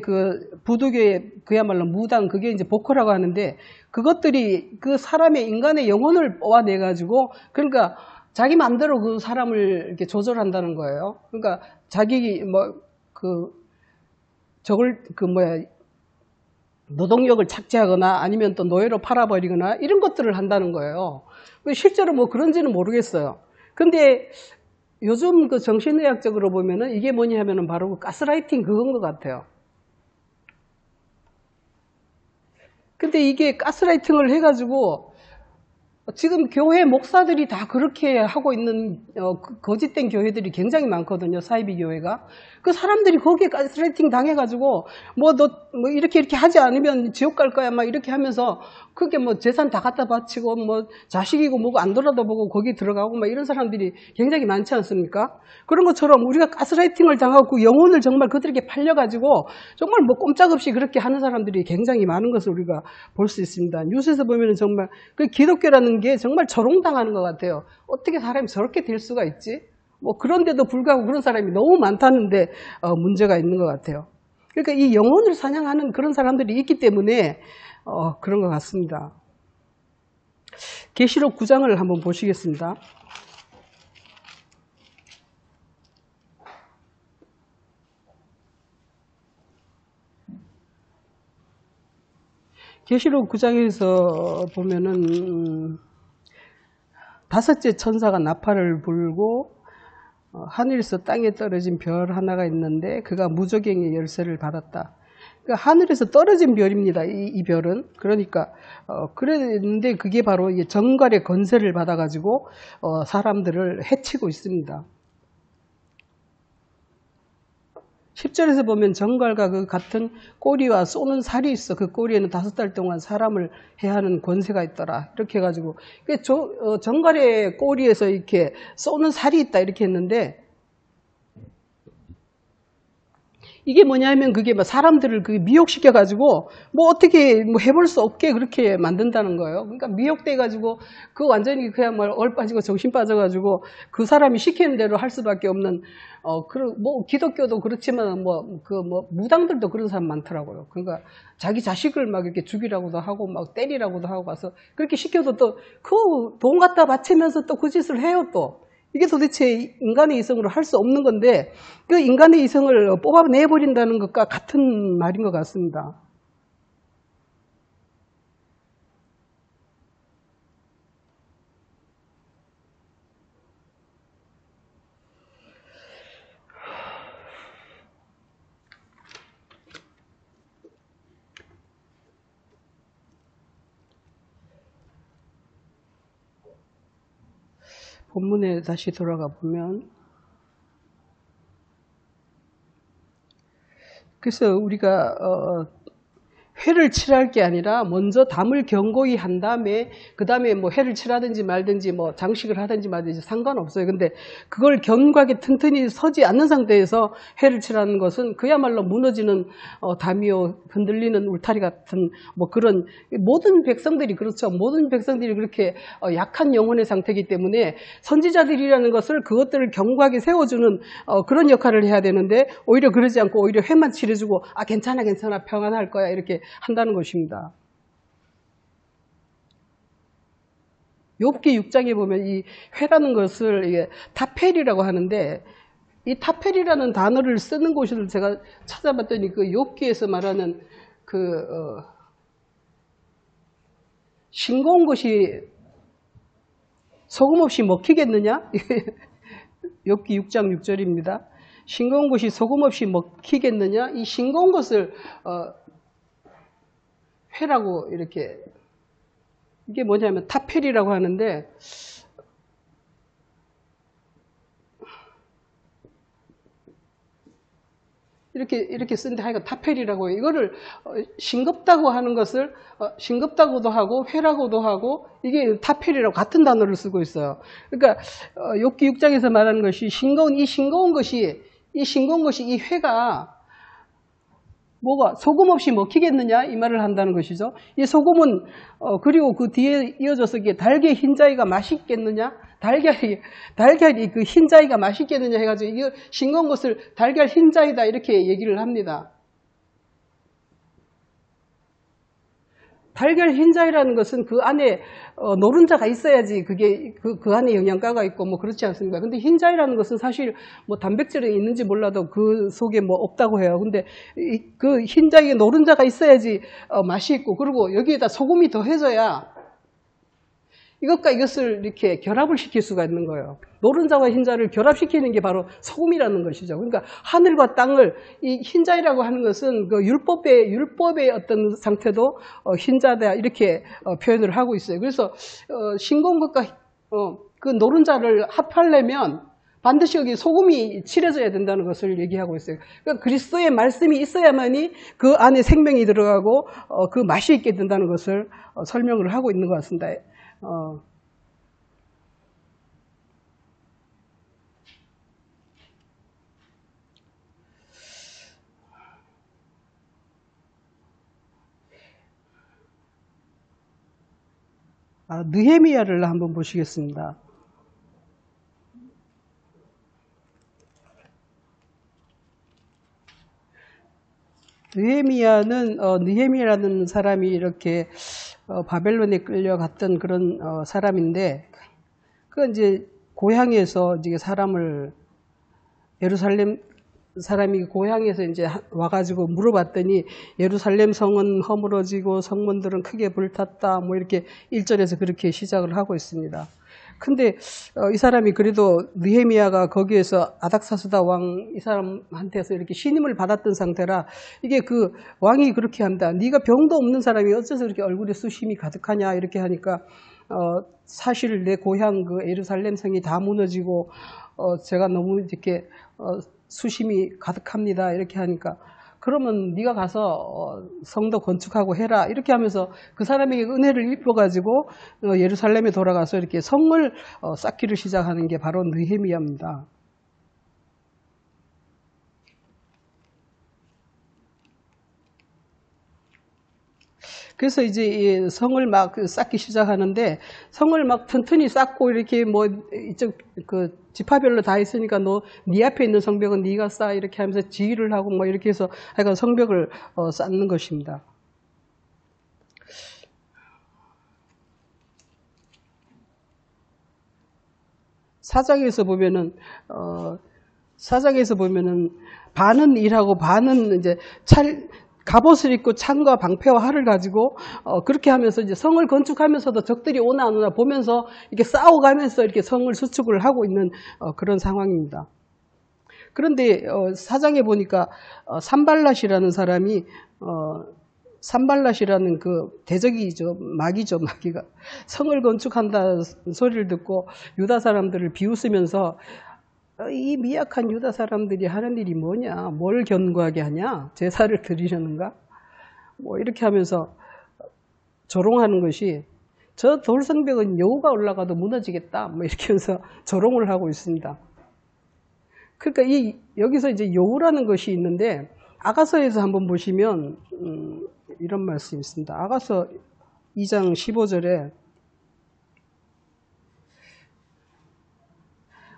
부두교의 그야말로 무당 그게 이제 보코라고 하는데 그것들이 그 사람의 인간의 영혼을 뽑아내 가지고 그러니까 자기 마음대로 그 사람을 이렇게 조절한다는 거예요. 그러니까 자기 노동력을 착취하거나 아니면 또 노예로 팔아버리거나 이런 것들을 한다는 거예요. 실제로 뭐 그런지는 모르겠어요. 근데 요즘 그 정신의학적으로 보면은 이게 뭐냐 하면은 바로 그 가스라이팅 그건 것 같아요. 근데 이게 가스라이팅을 해가지고 지금 교회 목사들이 다 그렇게 하고 있는 거짓된 교회들이 굉장히 많거든요. 사이비 교회가. 그 사람들이 거기에 가스라이팅 당해가지고 너 이렇게 하지 않으면 지옥 갈 거야 막 이렇게 하면서 그게 뭐 재산 다 갖다 바치고 뭐 자식이고 뭐고 안 돌아다보고 거기 들어가고 막 이런 사람들이 굉장히 많지 않습니까? 그런 것처럼 우리가 가스라이팅을 당하고 영혼을 정말 그들에게 팔려가지고 정말 뭐 꼼짝없이 그렇게 하는 사람들이 굉장히 많은 것을 우리가 볼 수 있습니다. 뉴스에서 보면은 정말 그 기독교라는 게 정말 조롱당하는 것 같아요. 어떻게 사람이 저렇게 될 수가 있지? 뭐 그런데도 불구하고 그런 사람이 너무 많다는데 문제가 있는 것 같아요. 그러니까 이 영혼을 사냥하는 그런 사람들이 있기 때문에 그런 것 같습니다. 계시록 9장을 한번 보시겠습니다. 계시록 9장에서 보면은 다섯째 천사가 나팔을 불고 하늘에서 땅에 떨어진 별 하나가 있는데 그가 무저갱의 열쇠를 받았다. 그러니까 하늘에서 떨어진 별입니다. 이 별은. 그러니까 그랬는데 그게 바로 정갈의 건세를 받아가지고 사람들을 해치고 있습니다. 10절에서 보면 정갈과 그 같은 꼬리와 쏘는 살이 있어. 그 꼬리에는 5달 동안 사람을 해하는 권세가 있더라. 이렇게 해가지고 정갈의 꼬리에서 이렇게 쏘는 살이 있다 이렇게 했는데 이게 뭐냐면 그게 막 사람들을 미혹시켜가지고 뭐 어떻게 뭐 해볼 수 없게 그렇게 만든다는 거예요. 그러니까 미혹돼가지고 완전히 그냥 얼빠지고 정신 빠져가지고 그 사람이 시키는 대로 할 수밖에 없는 뭐 기독교도 그렇지만 무당들도 그런 사람 많더라고요. 그러니까 자기 자식을 막 이렇게 죽이라고도 하고 막 때리라고도 하고 가서 그렇게 시켜도 또 그 돈 갖다 바치면서 또 그 짓을 해요 또. 이게 도대체 인간의 이성으로 할 수 없는 건데 그 인간의 이성을 뽑아내버린다는 것과 같은 말인 것 같습니다. 본문에 다시 돌아가 보면 그래서 우리가 회를 칠할 게 아니라 먼저 담을 견고히 한 다음에 그 다음에 뭐 회를 칠하든지 말든지 뭐 장식을 하든지 말든지 상관없어요. 근데 그걸 견고하게 튼튼히 서지 않는 상태에서 회를 칠하는 것은 그야말로 무너지는 담이요 흔들리는 울타리 같은 뭐 그런 모든 백성들이 그렇죠. 모든 백성들이 그렇게 약한 영혼의 상태이기 때문에 선지자들이라는 것을 그것들을 견고하게 세워주는 그런 역할을 해야 되는데 오히려 그러지 않고 오히려 회만 칠해주고 괜찮아 평안할 거야 이렇게 한다는 것입니다. 욥기 6장에 보면 이 회라는 것을 이게 타펠이라고 하는데 이 타펠이라는 단어를 쓰는 곳을 제가 찾아봤더니 그 욥기에서 말하는 싱거운 것이 소금 없이 먹히겠느냐? 욥기 6장 6절입니다. 싱거운 것이 소금 없이 먹히겠느냐? 이 싱거운 것을 회라고 이렇게 이게 뭐냐면 타펠이라고 하는데 이렇게 쓴데 하여간 타펠이라고 해요. 이거를 싱겁다고 하는 것을 싱겁다고도 하고 회라고도 하고 이게 타펠이라고 같은 단어를 쓰고 있어요. 그러니까 욥기 6장에서 말하는 것이 이 싱거운 것이 이 회가 뭐가 소금 없이 먹히겠느냐 이 말을 한다는 것이죠. 이 소금은 그리고 그 뒤에 이어져서 이게 달걀 흰자위가 맛있겠느냐, 달걀이 그 흰자위가 맛있겠느냐 해가지고 이거 싱거운 것을 달걀 흰자위다 이렇게 얘기를 합니다. 달걀 흰자위라는 것은 그 안에 노른자가 있어야지 그게 그 안에 영양가가 있고 뭐 그렇지 않습니까? 근데 흰자위라는 것은 사실 뭐 단백질이 있는지 몰라도 그 속에 뭐 없다고 해요. 근데 그 흰자위에 노른자가 있어야지 맛이 있고, 그리고 여기에다 소금이 더해져야 이것과 이것을 이렇게 결합을 시킬 수가 있는 거예요. 노른자와 흰자를 결합시키는 게 바로 소금이라는 것이죠. 그러니까 하늘과 땅을, 이 흰자이라고 하는 것은 그 율법의 어떤 상태도 흰자다 이렇게 표현을 하고 있어요. 그래서 싱거운 것과 그 노른자를 합하려면 반드시 여기 소금이 칠해져야 된다는 것을 얘기하고 있어요. 그러니까 그리스도의 말씀이 있어야만이 그 안에 생명이 들어가고 그 맛이 있게 된다는 것을 설명을 하고 있는 것 같습니다. 느헤미야를 한번 보시겠습니다. 느헤미야라는 사람이 이렇게 바벨론에 끌려갔던 그런 사람인데, 그 이제 고향에서 이제 예루살렘 사람이 고향에서 이제 와가지고 물어봤더니 예루살렘 성은 허물어지고 성문들은 크게 불탔다 뭐 이렇게 1절에서 그렇게 시작을 하고 있습니다. 근데 이 사람이 그래도 느헤미야가 거기에서 아닥사스다 왕 이 사람한테서 이렇게 신임을 받았던 상태라, 이게 그 왕이 그렇게 합니다. 네가 병도 없는 사람이 어째서 그렇게 얼굴에 수심이 가득하냐 이렇게 하니까 사실 내 고향 그 예루살렘 성이 다 무너지고 제가 너무 이렇게 수심이 가득합니다 이렇게 하니까, 그러면 네가 가서 성도 건축하고 해라 이렇게 하면서 그 사람에게 은혜를 입어가지고 예루살렘에 돌아가서 이렇게 성을 쌓기를 시작하는 게 바로 느헤미야입니다. 그래서 이제 이 성을 막 쌓기 시작하는데, 성을 막 튼튼히 쌓고 이렇게 뭐 이쪽 그 지파별로 다 있으니까 네 앞에 있는 성벽은 네가 쌓아 이렇게 하면서 지휘를 하고 뭐 이렇게 해서 하여간 성벽을 쌓는 것입니다. 사장에서 보면은 반은 일하고 반은 이제 갑옷을 입고 창과 방패와 활을 가지고 그렇게 하면서 이제 성을 건축하면서도 적들이 오나 안 오나 보면서 이렇게 싸워가면서 이렇게 성을 수축을 하고 있는 그런 상황입니다. 그런데 사장에 보니까 산발랏이라는 사람이 산발랏이라는 그 대적이죠, 마귀가 성을 건축한다는 소리를 듣고 유다 사람들을 비웃으면서 이 미약한 유다 사람들이 하는 일이 뭐냐, 뭘 견고하게 하냐, 제사를 드리려는가 뭐 이렇게 하면서 조롱하는 것이, 저 돌성벽은 여호가 올라가도 무너지겠다 뭐 이렇게 해서 조롱을 하고 있습니다. 그러니까 여기서 이제 여호라는 것이 있는데, 아가서에서 한번 보시면 이런 말씀이 있습니다. 아가서 2장 15절에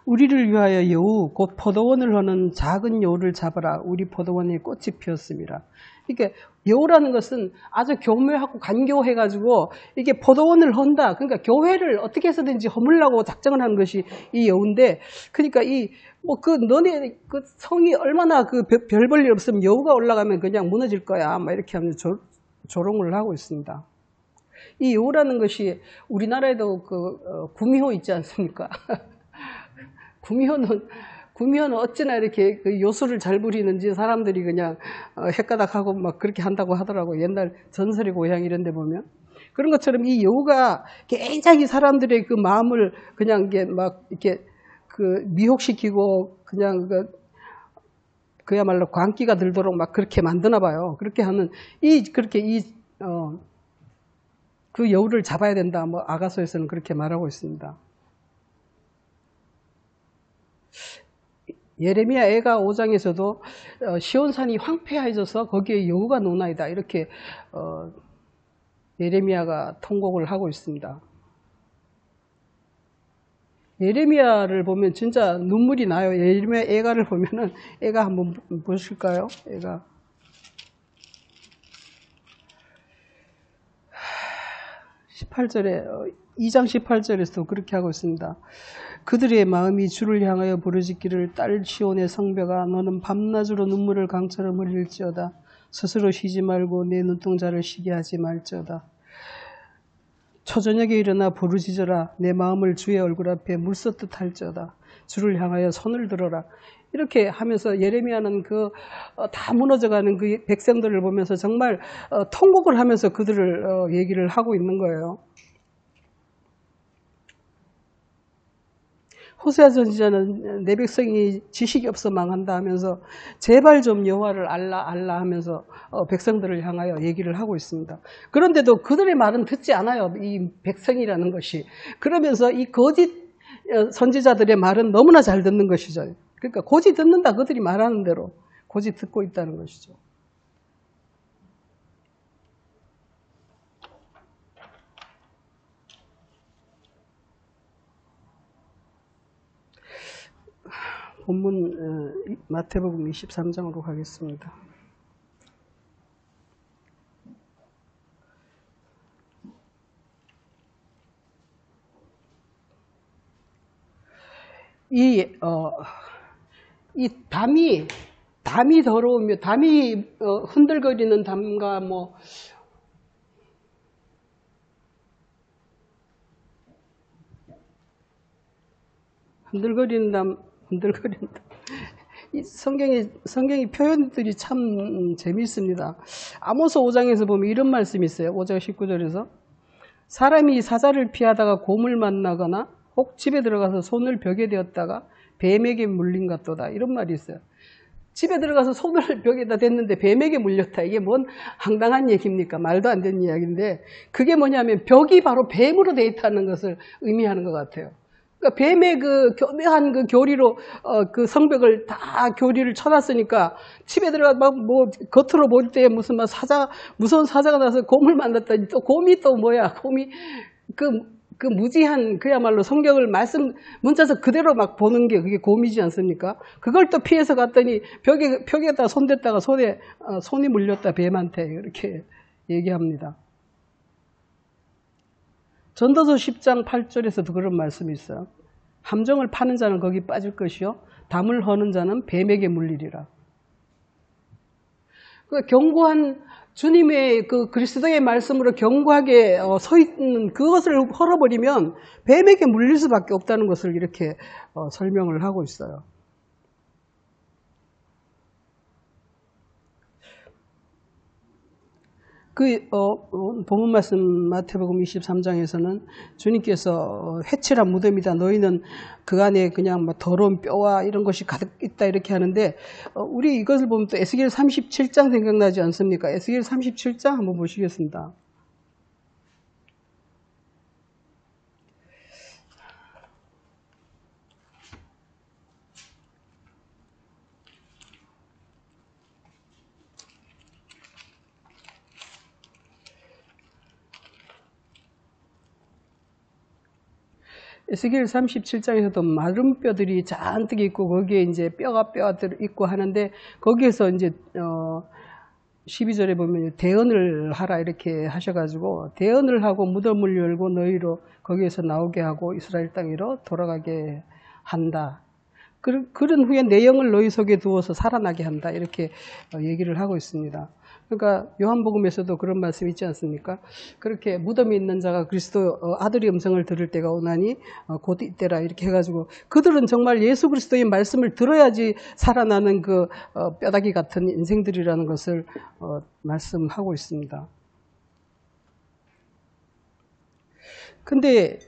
우리를 위하여 여우 곧 포도원을 허는 작은 여우를 잡아라. 우리 포도원에 꽃이 피었습니다. 이게 여우라는 것은 아주 교묘하고 간교해가지고 이게 포도원을 헌다. 그러니까 교회를 어떻게 해서든지 허물라고 작정을 하는 것이 이 여우인데, 그러니까 너네 그 성이 얼마나 그 별 볼 일 없으면 여우가 올라가면 그냥 무너질 거야. 막 이렇게 하면서 조롱을 하고 있습니다. 이 여우라는 것이 우리나라에도 구미호 있지 않습니까? 구미호는 어찌나 이렇게 그 요술을 잘 부리는지 사람들이 그냥 헷가닥하고 막 그렇게 한다고 하더라고요. 옛날 전설의 고향 이런 데 보면. 그런 것처럼 이 여우가 굉장히 사람들의 그 마음을 그냥 이게 막 이렇게 미혹시키고 그냥 그야말로 광기가 들도록 막 그렇게 만드나 봐요. 그렇게 하는 그 여우를 잡아야 된다. 뭐 아가서에서는 그렇게 말하고 있습니다. 예레미야 애가 5장에서도 시온산이 황폐해져서 거기에 여호가 노나이다 이렇게 예레미야가 통곡을 하고 있습니다. 예레미야를 보면 진짜 눈물이 나요. 예레미야 애가를 보면은 애가 한번 보실까요? 애가 18절에 2장 18절에서도 그렇게 하고 있습니다. 그들의 마음이 주를 향하여 부르짖기를 딸 시온의 성벽아 너는 밤낮으로 눈물을 강처럼 흘릴지어다. 스스로 쉬지 말고 내 눈동자를 쉬게 하지 말지어다. 초저녁에 일어나 부르짖어라. 내 마음을 주의 얼굴 앞에 물쏟듯 할지어다. 주를 향하여 손을 들어라. 이렇게 하면서 예레미야는 다 무너져가는 그 백성들을 보면서 정말 통곡을 하면서 그들을 얘기를 하고 있는 거예요. 호세아 선지자는 내 백성이 지식이 없어 망한다 하면서 제발 좀 여호와를 알라 하면서 백성들을 향하여 얘기를 하고 있습니다. 그런데도 그들의 말은 듣지 않아요. 이 백성이라는 것이. 그러면서 이 거짓 선지자들의 말은 너무나 잘 듣는 것이죠. 그러니까 고지 듣는다. 그들이 말하는 대로 고지 듣고 있다는 것이죠. 본문 마태복음 23장으로 가겠습니다. 이 담이 더러우며 담이 흔들거리는 담과 흔들거리는 담 이 성경이 표현들이 참 재미있습니다. 아모스 5장에서 보면 이런 말씀이 있어요. 5장 19절에서 사람이 사자를 피하다가 곰을 만나거나 혹 집에 들어가서 손을 벽에 대었다가 뱀에게 물린 같도다. 이런 말이 있어요. 집에 들어가서 손을 벽에다 댔는데 뱀에게 물렸다. 이게 뭔 황당한 얘기입니까? 말도 안 되는 이야기인데 그게 뭐냐면 벽이 바로 뱀으로 돼 있다는 것을 의미하는 것 같아요. 그러니까 뱀의 그 교묘한 그 교리로 그 성벽을 다 교리를 쳐놨으니까 집에 들어가 겉으로 볼 때 무슨 무서운 사자가 나서 곰을 만났더니 또 곰이 또 뭐야? 곰이 그 무지한 그야말로 성경을 문자서 그대로 막 보는 게 그게 곰이지 않습니까? 그걸 또 피해서 갔더니 벽에다 손댔다가 손이 물렸다 뱀한테 이렇게 얘기합니다. 전도서 10장 8절에서도 그런 말씀이 있어요. 함정을 파는 자는 거기 빠질 것이요 담을 허는 자는 뱀에게 물리리라. 그 견고한 주님의 그 그리스도의 말씀으로 견고하게 서 있는 그것을 헐어버리면 뱀에게 물릴 수밖에 없다는 것을 이렇게 설명을 하고 있어요. 본문 말씀 마태복음 23장에서는 주님께서 해칠한 무덤이다. 너희는 그 안에 그냥 더러운 뼈와 이런 것이 가득 있다 이렇게 하는데 우리 이것을 보면 또 에스겔 37장 생각나지 않습니까? 에스겔 37장 한번 보시겠습니다. 에스겔 37장에서도 마른 뼈들이 잔뜩 있고 거기에 이제 뼈가 있고 하는데 거기에서 이제 12절에 보면 대언을 하라 이렇게 하셔가지고 대언을 하고 무덤을 열고 너희로 거기에서 나오게 하고 이스라엘 땅으로 돌아가게 한다. 그런 후에 내 영을 너희 속에 두어서 살아나게 한다 이렇게 얘기를 하고 있습니다. 그러니까 요한복음에서도 그런 말씀이 있지 않습니까? 그렇게 무덤이 있는 자가 그리스도 아들의 음성을 들을 때가 오나니 곧 이때라 이렇게 해가지고 그들은 정말 예수 그리스도의 말씀을 들어야지 살아나는 그 뼈다귀 같은 인생들이라는 것을 말씀하고 있습니다. 근데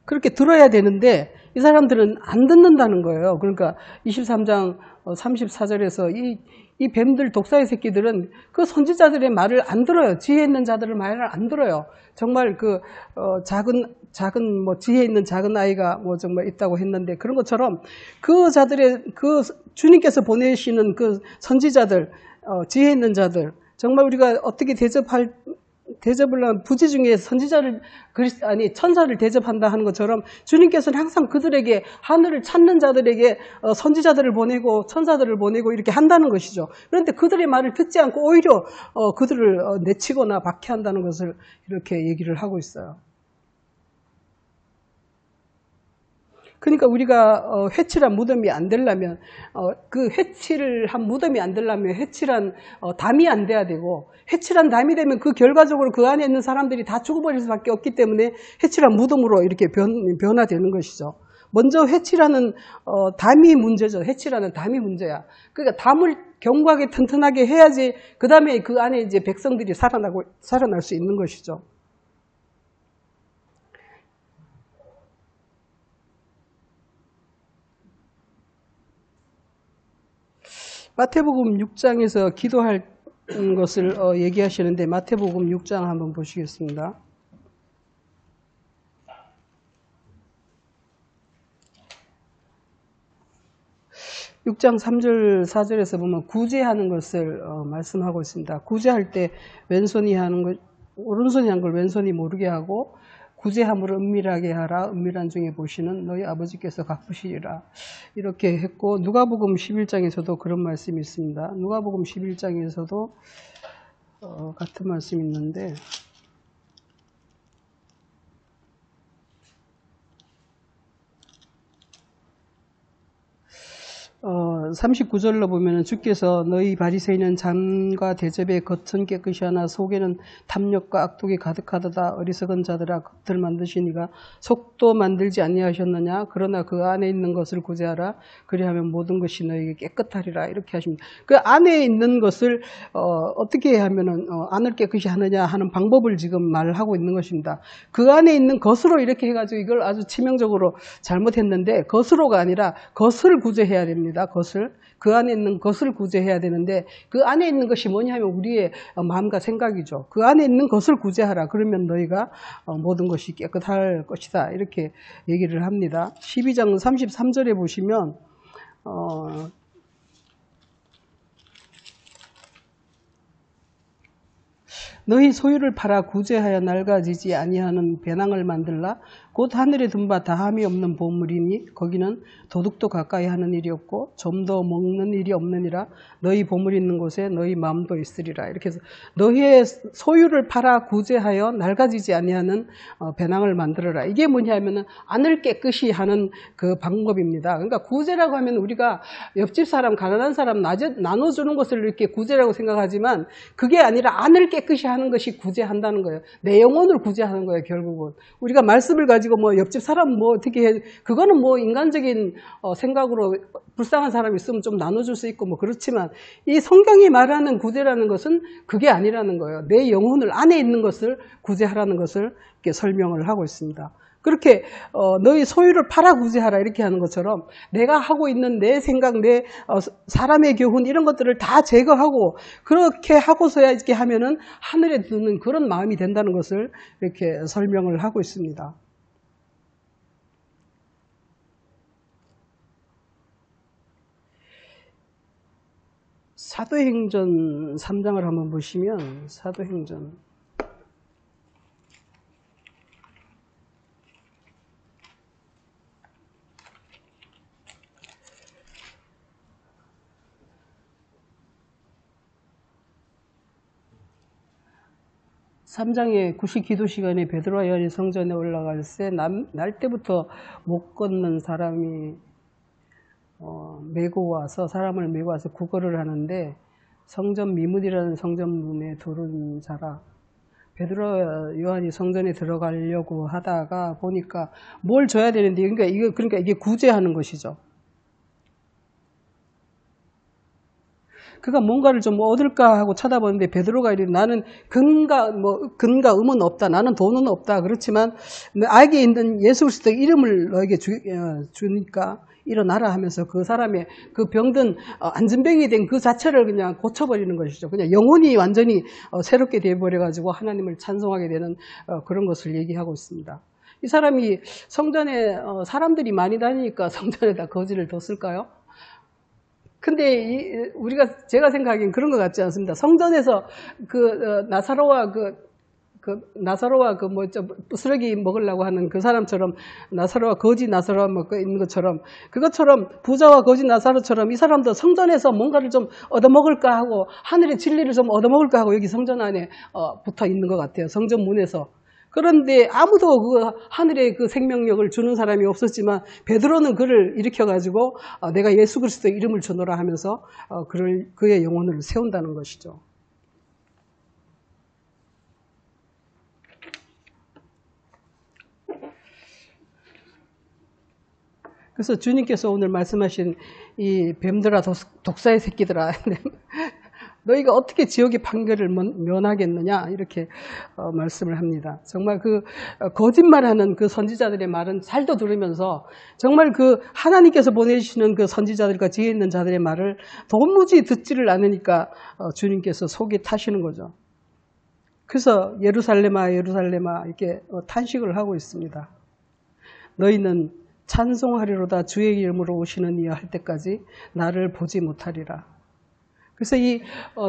그렇게 들어야 되는데 이 사람들은 안 듣는다는 거예요. 그러니까 23장 34절에서 이 뱀들 독사의 새끼들은 그 선지자들의 말을 안 들어요. 지혜 있는 자들의 말을 안 들어요. 정말 작은 뭐 지혜 있는 작은 아이가 뭐 정말 있다고 했는데 그런 것처럼 그 자들의 그 주님께서 보내시는 그 선지자들, 지혜 있는 자들, 정말 우리가 어떻게 대접을 하면 부지 중에 천사를 대접한다 하는 것처럼 주님께서는 항상 그들에게 하늘을 찾는 자들에게 선지자들을 보내고 천사들을 보내고 이렇게 한다는 것이죠. 그런데 그들의 말을 듣지 않고 오히려 그들을 내치거나 박해한다는 것을 이렇게 얘기를 하고 있어요. 그러니까 우리가 회칠한 무덤이 안 되려면 그 회칠한 무덤이 안 되려면 회칠한 담이 안 돼야 되고 회칠한 담이 되면 그 결과적으로 그 안에 있는 사람들이 다 죽어버릴 수밖에 없기 때문에 회칠한 무덤으로 이렇게 변화되는 것이죠. 먼저 회칠하는 담이 문제죠. 회칠하는 담이 문제야. 그러니까 담을 견고하게 튼튼하게 해야지 그 다음에 그 안에 이제 백성들이 살아날 수 있는 것이죠. 마태복음 6장에서 기도할 것을 얘기하시는데 마태복음 6장 한번 보시겠습니다. 6장 3절 4절에서 보면 구제하는 것을 말씀하고 있습니다. 구제할 때 왼손이 하는 것, 오른손이 한 걸 왼손이 모르게 하고 구제함으로 은밀하게 하라. 은밀한 중에 보시는 너희 아버지께서 갚으시리라. 이렇게 했고 누가복음 11장에서도 그런 말씀이 있습니다. 누가복음 11장에서도 같은 말씀이 있는데 39절로 보면은 주께서 너희 바리새인은 잔과 대접에 겉은 깨끗이 하나 속에는 탐욕과 악독이 가득하도다. 어리석은 자들아 겉을 만드시니가 속도 만들지 아니하셨느냐. 그러나 그 안에 있는 것을 구제하라. 그리하면 모든 것이 너에게 깨끗하리라. 이렇게 하십니다. 그 안에 있는 것을 어떻게 하면은 안을 깨끗이 하느냐 하는 방법을 지금 말하고 있는 것입니다. 그 안에 있는 것으로 이렇게 해가지고 이걸 아주 치명적으로 잘못했는데 것으로가 아니라 것을 구제해야 됩니다. 것을 그 안에 있는 것을 구제해야 되는데 그 안에 있는 것이 뭐냐면 우리의 마음과 생각이죠. 그 안에 있는 것을 구제하라. 그러면 너희가 모든 것이 깨끗할 것이다. 이렇게 얘기를 합니다. 12장 33절에 보시면 너희 소유를 팔아 구제하여 낡아지지 아니하는 배낭을 만들라. 곧 하늘에 든 바 다함이 없는 보물이니 거기는 도둑도 가까이 하는 일이 없고 좀도 먹는 일이 없느니라. 너희 보물 있는 곳에 너희 마음도 있으리라. 이렇게 해서 너희의 소유를 팔아 구제하여 낡아지지 아니하는 배낭을 만들어라. 이게 뭐냐면은 안을 깨끗이 하는 그 방법입니다. 그러니까 구제라고 하면 우리가 옆집 사람, 가난한 사람 나눠주는 것을 이렇게 구제라고 생각하지만 그게 아니라 안을 깨끗이 하는 것이 구제한다는 거예요. 내 영혼을 구제하는 거예요. 결국은 우리가 말씀을 가지고 뭐 옆집 사람 뭐 어떻게 해, 그거는 뭐 인간적인 생각으로 불쌍한 사람이 있으면 좀 나눠줄 수 있고 뭐 그렇지만 이 성경이 말하는 구제라는 것은 그게 아니라는 거예요. 내 영혼을 안에 있는 것을 구제하라는 것을 이렇게 설명을 하고 있습니다. 그렇게 너희 소유를 팔아 구제하라 이렇게 하는 것처럼 내가 하고 있는 내 생각, 내 사람의 교훈 이런 것들을 다 제거하고 그렇게 하고서야 이렇게 하면은 하늘에 드는 그런 마음이 된다는 것을 이렇게 설명을 하고 있습니다. 사도행전 3장을 한번 보시면 사도행전 3장의 구식 기도 시간에 베드로와 요한이 성전에 올라갈 때 날 때부터 못 걷는 사람이 사람을 메고 와서 구걸을 하는데 성전 미문이라는 성전문에 두른 자라. 베드로와 요한이 성전에 들어가려고 하다가 보니까 뭘 줘야 되는데 그러니까 이게 구제하는 것이죠. 그가 뭔가를 좀 얻을까 하고 쳐다보는데 베드로가 이르되 나는 근과 음은 없다. 나는 돈은 없다. 그렇지만 나에게 있는 예수 그리스도의 이름을 너에게 주니까 일어나라 하면서 그 사람의 그 병든 안진병이 된 그 자체를 그냥 고쳐버리는 것이죠. 그냥 영혼이 완전히 새롭게 되어버려가지고 하나님을 찬송하게 되는 그런 것을 얘기하고 있습니다. 이 사람이 성전에 사람들이 많이 다니니까 성전에다 거지를 뒀을까요? 근데 제가 생각하기엔 그런 것 같지 않습니다. 성전에서 나사로와 쓰레기 먹으려고 하는 그 사람처럼 나사로와 거지 나사로와 먹고 있는 것처럼 그것처럼 부자와 거지 나사로처럼 이 사람도 성전에서 뭔가를 좀 얻어먹을까 하고 하늘의 진리를 좀 얻어먹을까 하고 여기 성전 안에 붙어 있는 것 같아요. 성전 문에서. 그런데 아무도 그 하늘의 그 생명력을 주는 사람이 없었지만 베드로는 그를 일으켜가지고 내가 예수 그리스도의 이름을 주노라 하면서 그의 영혼을 세운다는 것이죠. 그래서 주님께서 오늘 말씀하신 이 뱀들아 독사의 새끼들아 너희가 어떻게 지옥의 판결을 면하겠느냐 이렇게 말씀을 합니다. 정말 그 거짓말하는 그 선지자들의 말은 잘도 들으면서 정말 그 하나님께서 보내주시는 그 선지자들과 지혜 있는 자들의 말을 도무지 듣지를 않으니까 주님께서 속이 타시는 거죠. 그래서 예루살렘아 예루살렘아 이렇게 탄식을 하고 있습니다. 너희는 찬송하리로다 주의 이름으로 오시는 이여 할 때까지 나를 보지 못하리라. 그래서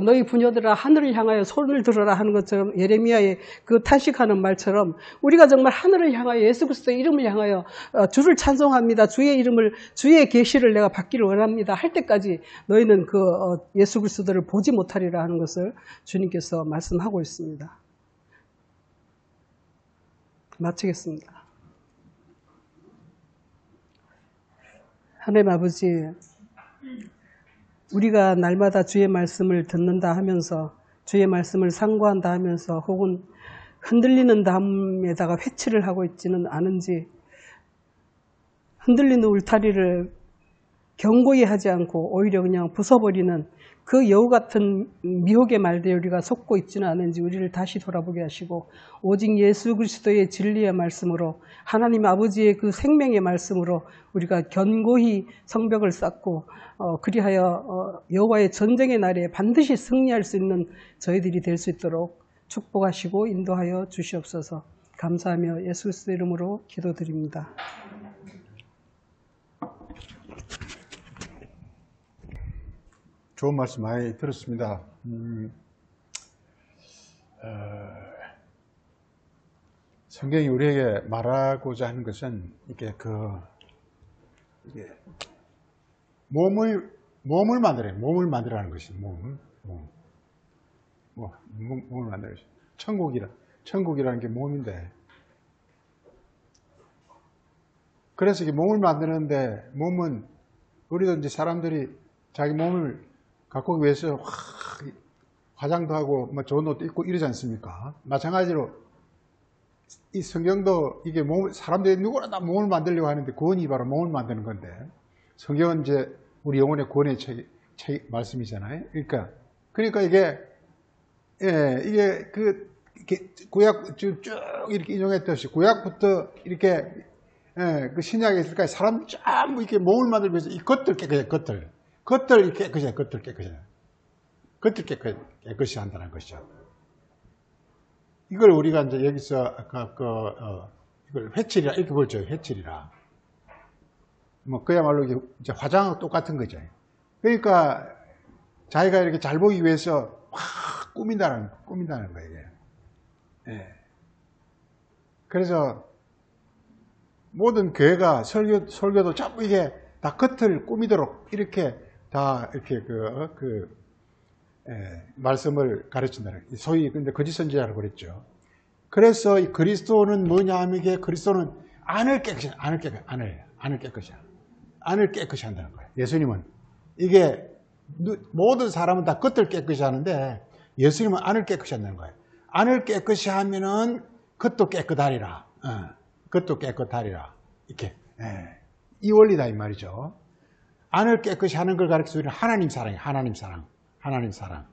너희 부녀들아 하늘을 향하여 손을 들어라 하는 것처럼 예레미야의 그 탄식하는 말처럼 우리가 정말 하늘을 향하여 예수 그리스도의 이름을 향하여 주를 찬송합니다. 주의 이름을 주의 계시를 내가 받기를 원합니다. 할 때까지 너희는 예수 그리스도를 보지 못하리라 하는 것을 주님께서 말씀하고 있습니다. 마치겠습니다. 하나님 아버지, 우리가 날마다 주의 말씀을 듣는다 하면서 주의 말씀을 상고한다 하면서 혹은 흔들리는 담에다가 회치를 하고 있지는 않은지 흔들리는 울타리를 경고히 하지 않고 오히려 그냥 부숴버리는 그 여우 같은 미혹의 말들에 우리가 속고 있지는 않은지 우리를 다시 돌아보게 하시고 오직 예수 그리스도의 진리의 말씀으로 하나님 아버지의 그 생명의 말씀으로 우리가 견고히 성벽을 쌓고 그리하여 여호와의 전쟁의 날에 반드시 승리할 수 있는 저희들이 될 수 있도록 축복하시고 인도하여 주시옵소서. 감사하며 예수 그리스도 이름으로 기도드립니다. 좋은 말씀 많이 들었습니다. 성경이 우리에게 말하고자 하는 것은 이게 몸을 만들어요. 몸을 만들라는 것이 몸을 만들어요. 천국이라는 게 몸인데, 그래서 이게 몸을 만드는데 몸은 우리도 이제 사람들이 자기 몸을 가꾸기 위해서 화장도 하고 좋은 옷도 입고 이러지 않습니까? 마찬가지로 이 성경도 이게 사람들이 누구나 다 몸을 만들려고 하는데 구원이 바로 몸을 만드는 건데 성경은 이제 우리 영혼의 구원의 책 말씀이잖아요. 그러니까 이게 구약 쭉 이렇게 인용했듯이 구약부터 이렇게 그 신약에 있을까요? 사람 전부 이렇게 몸을 만들기 위해서 이 겉을 깨끗이 깨끗이 한다는 것이죠. 이걸 우리가 이제 여기서 아까 이걸 회칠이라 이렇게 보죠. 회칠이라. 그야말로 이제 화장하고 똑같은 거죠. 그러니까 자기가 이렇게 잘 보기 위해서 확 꾸민다는 거예요. 이게. 예. 그래서 모든 교회가 설교도 전부 이게 다 겉을 꾸미도록 이렇게 다 이렇게 말씀을 가르친다는 거예요. 소위 근데 거짓 선지자라고 그랬죠. 그래서 이 그리스도는 뭐냐 하면 이게 그리스도는 안을 깨끗이 한다는 거예요. 예수님은 이게 모든 사람은 다 겉을 깨끗이 하는데 예수님은 안을 깨끗이 한다는 거예요. 안을 깨끗이 하면은 겉도 깨끗하리라. 겉도 깨끗하리라. 이렇게 이 원리다 이 말이죠. 안을 깨끗이 하는 걸 가르쳐서 우리는 하나님 사랑이에요. 하나님 사랑. 하나님 사랑.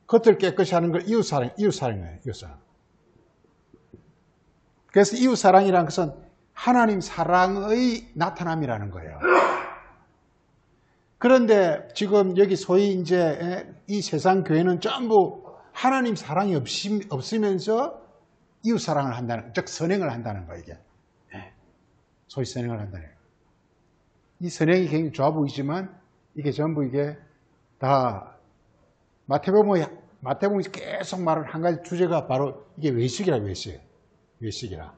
겉을 깨끗이 하는 걸 이웃사랑이에요. 이웃사랑. 그래서 이웃사랑이라는 것은 하나님 사랑의 나타남이라는 거예요. 그런데 지금 여기 소위 이제 이 세상 교회는 전부 하나님 사랑이 없으면서 이웃사랑을 한다는, 즉 선행을 한다는 거예요. 이게. 소위 선행을 한다는 거예요. 이 선행이 굉장히 좋아 보이지만 이게 전부 이게 다 마태복음이 계속 말하는 한 가지 주제가 바로 이게 외식이라. 외식이라.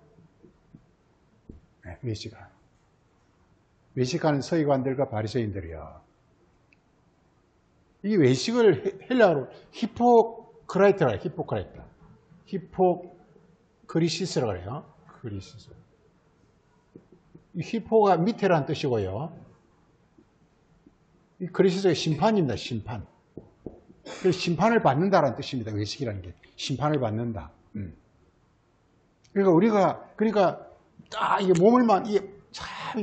네, 외식이라. 외식하는 서기관들과 바리새인들이요. 이 외식을 헬라어로 히포크라이트라. 히포크리시스라고 그래요. 크리시스. 이 히포가 밑에라는 뜻이고요. 이 크리시스가 심판입니다. 심판. 그래서 심판을 받는다라는 뜻입니다. 외식이라는 게. 심판을 받는다. 그러니까 딱 이게 이게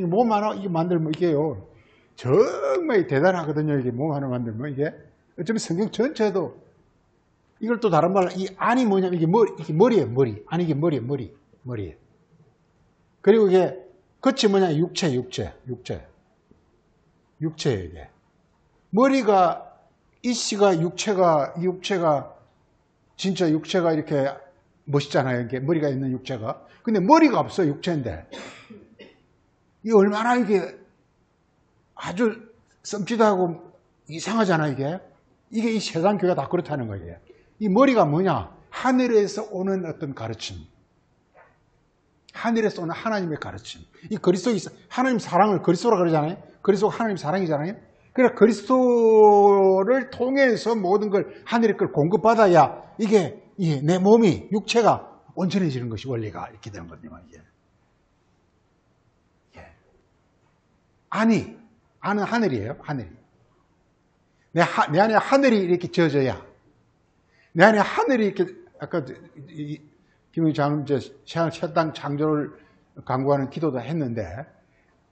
몸 하나 이게 만들면 이게요. 정말 대단하거든요. 이게 몸 하나 만들면 이게. 어쩌면 성경 전체도 이걸 또 다른 말로 이 안이 뭐냐면 이게 머리예요. 머리. 안이 이게 머리예요. 그리고 이게 끝이 뭐냐? 육체예요. 이게. 머리가 이씨가 육체가 진짜 육체가 이렇게 멋있잖아요. 이게 머리가 있는 육체가. 근데 머리가 없어 육체인데 이게 얼마나 이게 아주 썸짓하고 이상하잖아요. 이게 이 세상 교회가 다 그렇다는 거예요. 이 머리가 뭐냐? 하늘에서 오는 어떤 가르침. 하늘에서 오는 하나님의 가르침. 이 그리스도에 하나님 사랑을 그리스도라 그러잖아요. 그리스도가 하나님 사랑이잖아요. 그러니까 그리스도를 통해서 모든 걸 하늘의 걸 공급받아야 이게 내 몸이 육체가 온전해지는 것이 원리가 이렇게 되는 거거든요. 안은 하늘이에요. 하늘이. 내 안에 하늘이 이렇게 지어져야 내 안에 하늘이 이렇게 아까 김영희 장로님 첫 땅 창조를 강구하는 기도도 했는데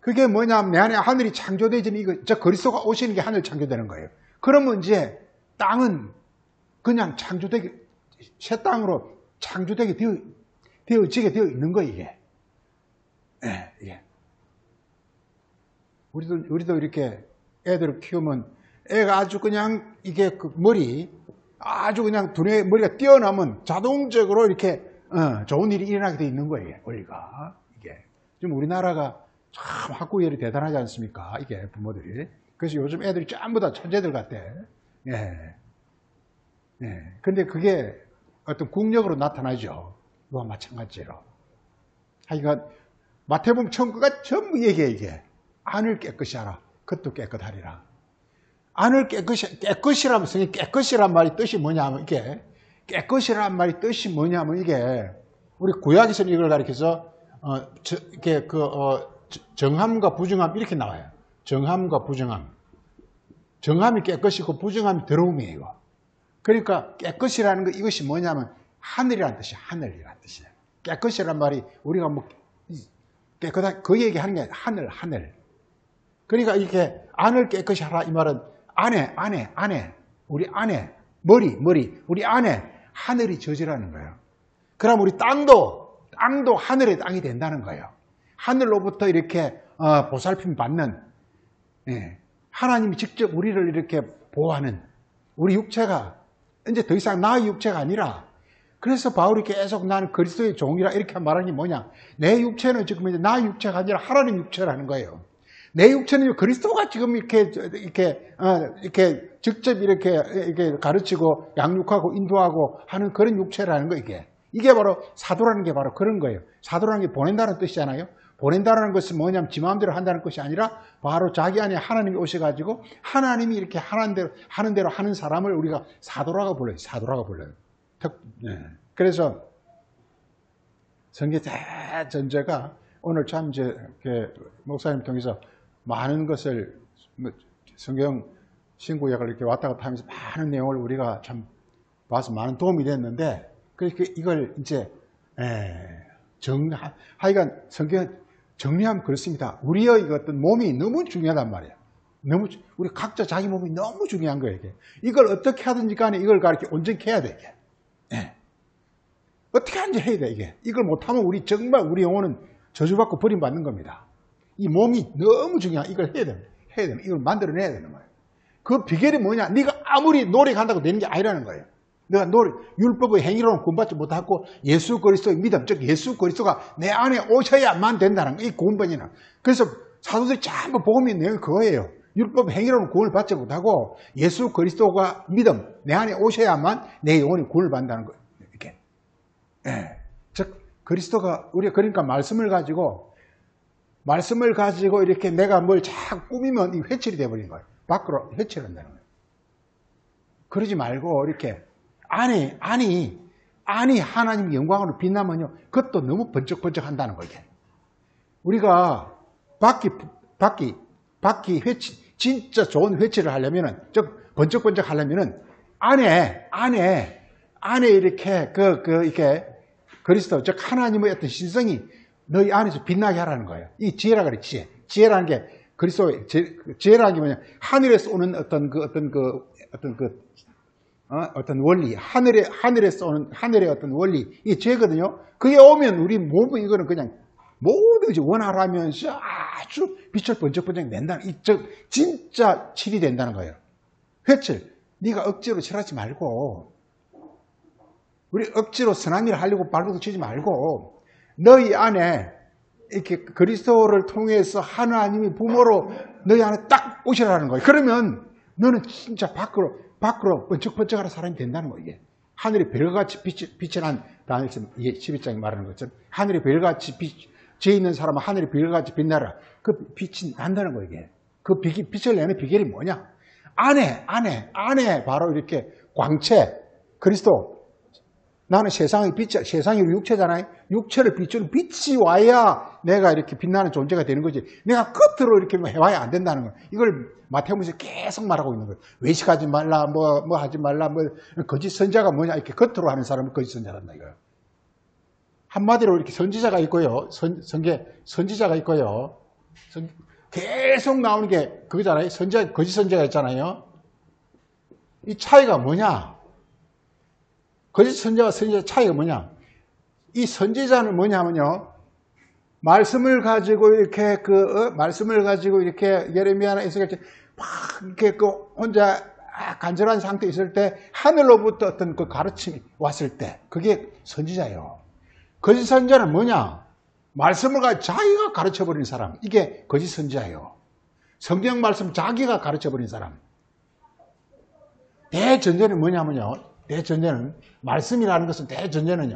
그게 뭐냐면 내 안에 하늘이 창조되지는 이거 저 그리스도가 오시는 게 하늘 창조되는 거예요. 그러면 이제 땅은 그냥 새 땅으로 창조되게 되어지게 되어 있는 거예요. 이게. 이게. 우리도 이렇게 애들을 키우면 애가 아주 그냥 이게 그 머리 아주 그냥 두뇌 머리가 뛰어나면 자동적으로 이렇게 좋은 일이 일어나게 돼 있는 거예요. 원리가. 이게. 지금 우리나라가 참 학구열이 대단하지 않습니까? 이게 부모들이. 그래서 요즘 애들이 전부 다 천재들 같대. 근데 그게 어떤 국력으로 나타나죠. 이와 마찬가지로. 하여간 마태복음 천국가 전부 얘기해 이게. 안을 깨끗이 하라. 그것도 깨끗하리라. 안을 깨끗이라면 깨끗이란 말이 뜻이 뭐냐면 이게 깨끗이란 말이 뜻이 뭐냐면 이게 우리 구약에서는 이걸 가리켜서 정함과 부정함 이렇게 나와요. 정함과 부정함. 정함이 깨끗이고 부정함이 더러움이에요. 그러니까 깨끗이라는 거 이것이 뭐냐면 하늘이라는 뜻이에요. 하늘이라는 뜻이에요. 깨끗이란 말이 우리가 뭐 깨끗한 그 얘기하는 게 하늘. 그러니까 이렇게 안을 깨끗이 하라 이 말은 안에 우리 안에 머리 우리 안에 하늘이 저지라는 거예요. 그럼 우리 땅도 하늘의 땅이 된다는 거예요. 하늘로부터 이렇게 보살핌 받는 하나님이 직접 우리를 이렇게 보호하는 우리 육체가 이제 더 이상 나의 육체가 아니라 그래서 바울이 계속 나는 그리스도의 종이라 이렇게 말하는 게 뭐냐? 내 육체는 지금 이제 나의 육체가 아니라 하나님 육체라는 거예요. 내 육체는 그리스도가 지금 이렇게 직접 이렇게 가르치고 양육하고 인도하고 하는 그런 육체라는 거 이게 바로 사도라는 게 바로 그런 거예요. 사도라는 게 보낸다는 뜻이잖아요. 보낸다는 것은 뭐냐면 지 마음대로 한다는 것이 아니라 바로 자기 안에 하나님이 오셔가지고 하나님이 이렇게 하는 대로 하는 사람을 우리가 사도라고 불러요. 그래서 성경 대전제가 오늘 참 이제 목사님 통해서 많은 것을 성경 신구약을 이렇게 왔다 갔다 하면서 많은 내용을 우리가 참 봐서 많은 도움이 됐는데 그래서 이걸 이제 하여간 성경 정리하면 그렇습니다. 우리의 어떤 몸이 너무 중요하단 말이에요. 우리 각자 자기 몸이 너무 중요한 거예요, 이게. 이걸 어떻게 하든지 간에 이걸 이렇게 온전히 해야 돼, 이게. 네. 어떻게 하는지 해야 돼, 이게. 이걸 못하면 정말 우리 영혼은 저주받고 버림받는 겁니다. 이 몸이 너무 중요한, 이걸 해야 됩니다. 이걸 만들어내야 되는 거예요. 그 비결이 뭐냐? 네가 아무리 노력한다고 되는 게 아니라는 거예요. 내가 율법의 행위로는 구원받지 못하고 예수 그리스도의 믿음, 즉 예수 그리스도가 내 안에 오셔야만 된다는 거, 이 구원번이는. 그래서 사도들이 전부 복음의 내용이 그거예요. 율법 행위로는 구원을 받지 못하고 예수 그리스도가 믿음, 내 안에 오셔야만 내 영혼이 구원을 받는다는 거예요. 이렇게. 예. 즉 그리스도가 우리가 그러니까 말씀을 가지고 이렇게 내가 뭘 자꾸 꾸미면 이 회칠이 돼버리는 거예요. 밖으로 회칠한다는 거예요. 그러지 말고 이렇게 안이 하나님의 영광으로 빛나면요, 그것도 너무 번쩍번쩍 한다는 거예요. 우리가 밖이 회칠, 진짜 좋은 회칠을 하려면은, 즉 번쩍번쩍 하려면은 안에 이렇게 이렇게 그리스도, 즉 하나님의 어떤 신성이 너희 안에서 빛나게 하라는 거예요. 이 지혜라 그래, 지혜. 지혜라는 게 그리스도의 지혜라는 게 뭐냐? 하늘에서 오는 어떤 원리, 하늘에서 오는 하늘의 어떤 원리, 이게 죄거든요. 그게 오면 우리 몸은 이거는 그냥 모두 원활하면서 아주 빛을 번쩍번쩍 낸다는, 진짜 칠이 된다는 거예요. 회칠. 네가 억지로 칠하지 말고, 우리 억지로 선한 일을 하려고 발버둥 치지 말고, 너희 안에 이렇게 그리스도를 통해서 하나님이 부모로 너희 안에 딱 오시라는 거예요. 그러면 너는 진짜 밖으로 번쩍번쩍하는 사람이 된다는 거예요. 이게 하늘이 별같이 빛이 난 다니엘 12장에 말하는 것처럼 하늘이 별같이 죄 있는 사람은 하늘이 별같이 빛나라. 그 빛이 난다는 거예요. 이게 그 빛을 내는 비결이 뭐냐? 안에 바로 이렇게 광채, 그리스도. 나는 세상의 빛, 세상이 육체잖아요. 육체를 비추는 빛이 와야 내가 이렇게 빛나는 존재가 되는 거지. 내가 겉으로 이렇게 해와야 안 된다는 거예요. 이걸 마태복음에서 계속 말하고 있는 거예요. 외식하지 말라, 뭐 하지 말라, 거짓 선자가 뭐냐, 이렇게 겉으로 하는 사람은 거짓 선자란다, 이거예요. 한마디로 이렇게 선지자가 있고요. 선지자가 있고요. 계속 나오는 게 그거잖아요. 거짓 선자가 있잖아요. 이 차이가 뭐냐? 거짓 선지자와 선지자 차이가 뭐냐? 이 선지자는 뭐냐면요, 말씀을 가지고 이렇게 예레미야나 에스겔 막 이렇게 혼자 간절한 상태에 있을 때 하늘로부터 어떤 그 가르침이 왔을 때 그게 선지자예요. 거짓 선지자는 뭐냐? 말씀을 가지고 자기가 가르쳐버린 사람, 이게 거짓 선지자예요. 성경 말씀 자기가 가르쳐버린 사람. 대전제는 뭐냐면요, 말씀이라는 것은 대전제는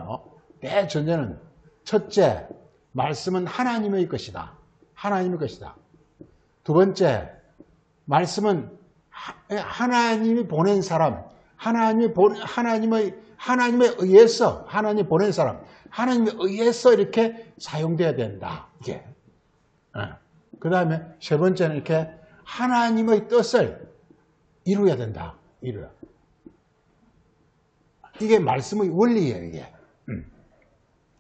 첫째, 말씀은 하나님의 것이다. 두 번째, 말씀은 하나님이 보낸 사람, 하나님에 의해서, 하나님이 보낸 사람, 하나님에 의해서 이렇게 사용돼야 된다. 이게. 그 다음에 세 번째는 이렇게 하나님의 뜻을 이루어야 된다. 이게 말씀의 원리예요, 이게.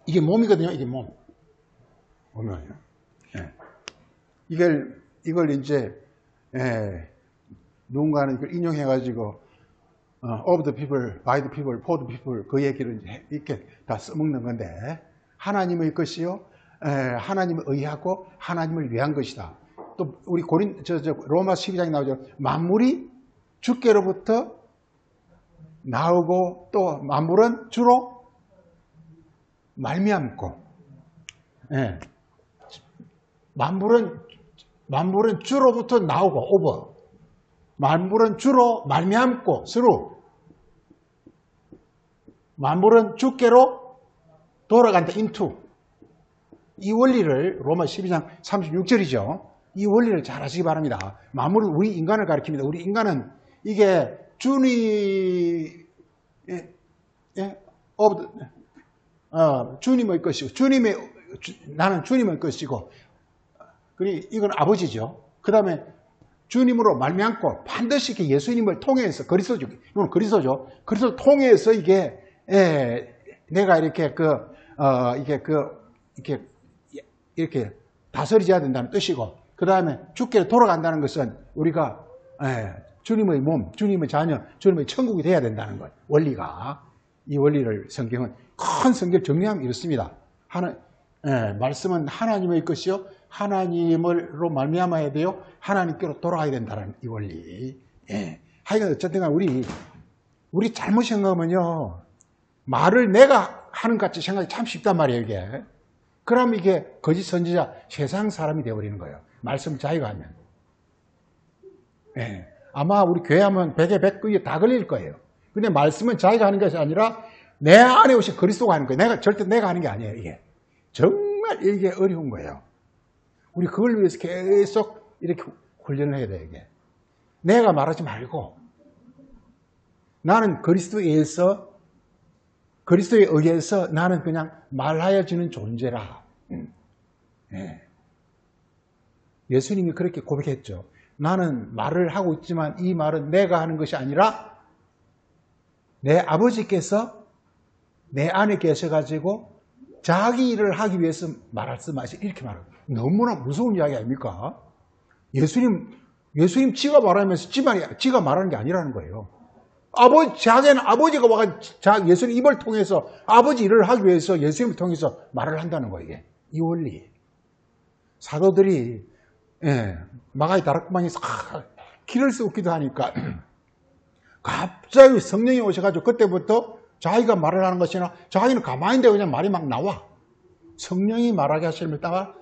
이게 몸이거든요, 이게 몸. 몸이에요. 이걸 이제, 누군가는 이걸 인용해가지고, of the people, by the people, for the people, 그 얘기를 이제 이렇게 다 써먹는 건데, 하나님의 것이요, 하나님을 의하고 하나님을 위한 것이다. 또, 우리 로마 12장에 나오죠. 만물이 주께로부터 나오고 또 만물은 주로 말미암고, 만물은 주로부터 나오고 오버, 만물은 주로 말미암고 스루, 만물은 주께로 돌아간다 into. 이 원리를 로마 12장 36절이죠. 이 원리를 잘 아시기 바랍니다. 만물은 우리 인간을 가리킵니다. 우리 인간은 이게 주님의 것이고, 나는 주님의 것이고, 그리고 이건 아버지죠. 그 다음에 주님으로 말미암고 반드시 이렇게 예수님을 통해서, 그리스도죠. 이건 그리스도죠. 그리스도 통해서 이게, 내가 이렇게 다스려져야 된다는 뜻이고, 그 다음에 주께로 돌아간다는 것은 우리가 주님의 몸, 주님의 자녀, 주님의 천국이 돼야 된다는 것. 원리가. 이 원리를 성경은 큰 성경 정리하면 이렇습니다. 말씀은 하나님의 것이요 하나님으로 말미암아야 돼요. 하나님께로 돌아가야 된다는 이 원리. 하여간 어쨌든 우리 잘못 생각하면요. 말을 내가 하는 것 같이 생각이 참 쉽단 말이에요, 이게. 그럼 이게 거짓 선지자, 세상 사람이 되어버리는 거예요. 말씀 자기가 하면. 아마 우리 교회 하면 100에 100 다 걸릴 거예요. 근데 말씀은 자기가 하는 것이 아니라 내 안에 오신 그리스도가 하는 거예요. 절대 내가 하는 게 아니에요, 이게. 정말 이게 어려운 거예요. 우리 그걸 위해서 계속 이렇게 훈련을 해야 돼요, 이게. 내가 말하지 말고 나는 그리스도에 의해서 나는 그냥 말하여지는 존재라. 예수님이 그렇게 고백했죠. 나는 말을 하고 있지만 이 말은 내가 하는 것이 아니라 내 아버지께서 내 안에 계셔가지고 자기 일을 하기 위해서 말씀하시 이렇게 말해요. 너무나 무서운 이야기 아닙니까? 예수님 지가 말하면서 지가 말하는 게 아니라는 거예요. 자기는 아버지가 와가 예수님 입을 통해서 아버지 일을 하기 위해서 예수님을 통해서 말을 한다는 거예요. 이게. 이 원리. 사도들이 마가의 다락방에서 길을 쏟기도 하니까 갑자기 성령이 오셔가지고 그때부터 자기가 말을 하는 것이 아니라 자기는 가만히 있는데 그냥 말이 막 나와. 성령이 말하게 하시면 따가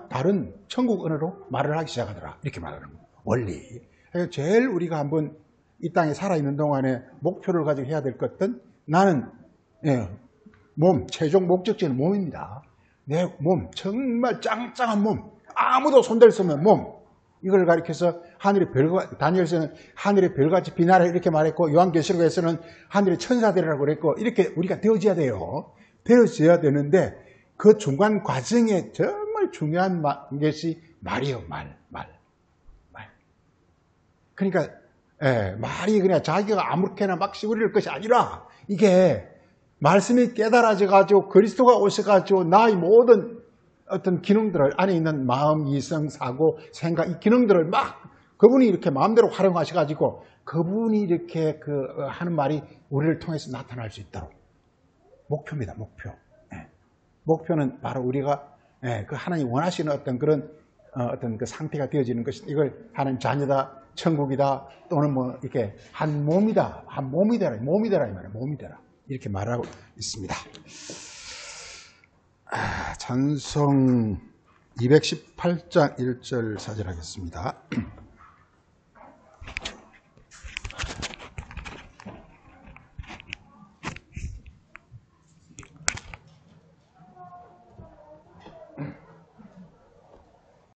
다른 천국 언어로 말을 하기 시작하더라. 이렇게 말하는 거예요. 원리. 제일 우리가 한번 이 땅에 살아있는 동안에 목표를 가지고 해야 될 것은 나는 최종 목적지는 몸입니다. 내 몸, 정말 짱짱한 몸, 아무도 손댈 수 없는 몸, 이걸 가리켜서 다니엘서는 하늘의 별같이 빛나라 이렇게 말했고, 요한계시록에서는 하늘의 천사들이라고 그랬고, 이렇게 우리가 되어져야 돼요. 되어져야 되는데 그 중간 과정에 정말 중요한 것이 말이에요. 말. 그러니까 말이 그냥 자기가 아무렇게나 막 씹으릴 것이 아니라 이게 말씀이 깨달아져가지고 그리스도가 오셔가지고 나의 모든 어떤 기능들을 안에 있는 마음, 이성, 사고, 생각 이 기능들을 막 그분이 이렇게 마음대로 활용하셔가지고 그분이 이렇게 하는 말이 우리를 통해서 나타날 수 있도록 목표입니다. 목표. 목표는 바로 우리가 그 하나님 원하시는 어떤 그런 어떤 그 상태가 되어지는 것이 이걸 하나님 자녀다, 천국이다, 또는 뭐 이렇게 한 몸이다, 한 몸이 되라, 몸이 되라 이 말이에요. 몸이 되라 이렇게 말하고 있습니다. 찬송 218장 1절 사절하겠습니다.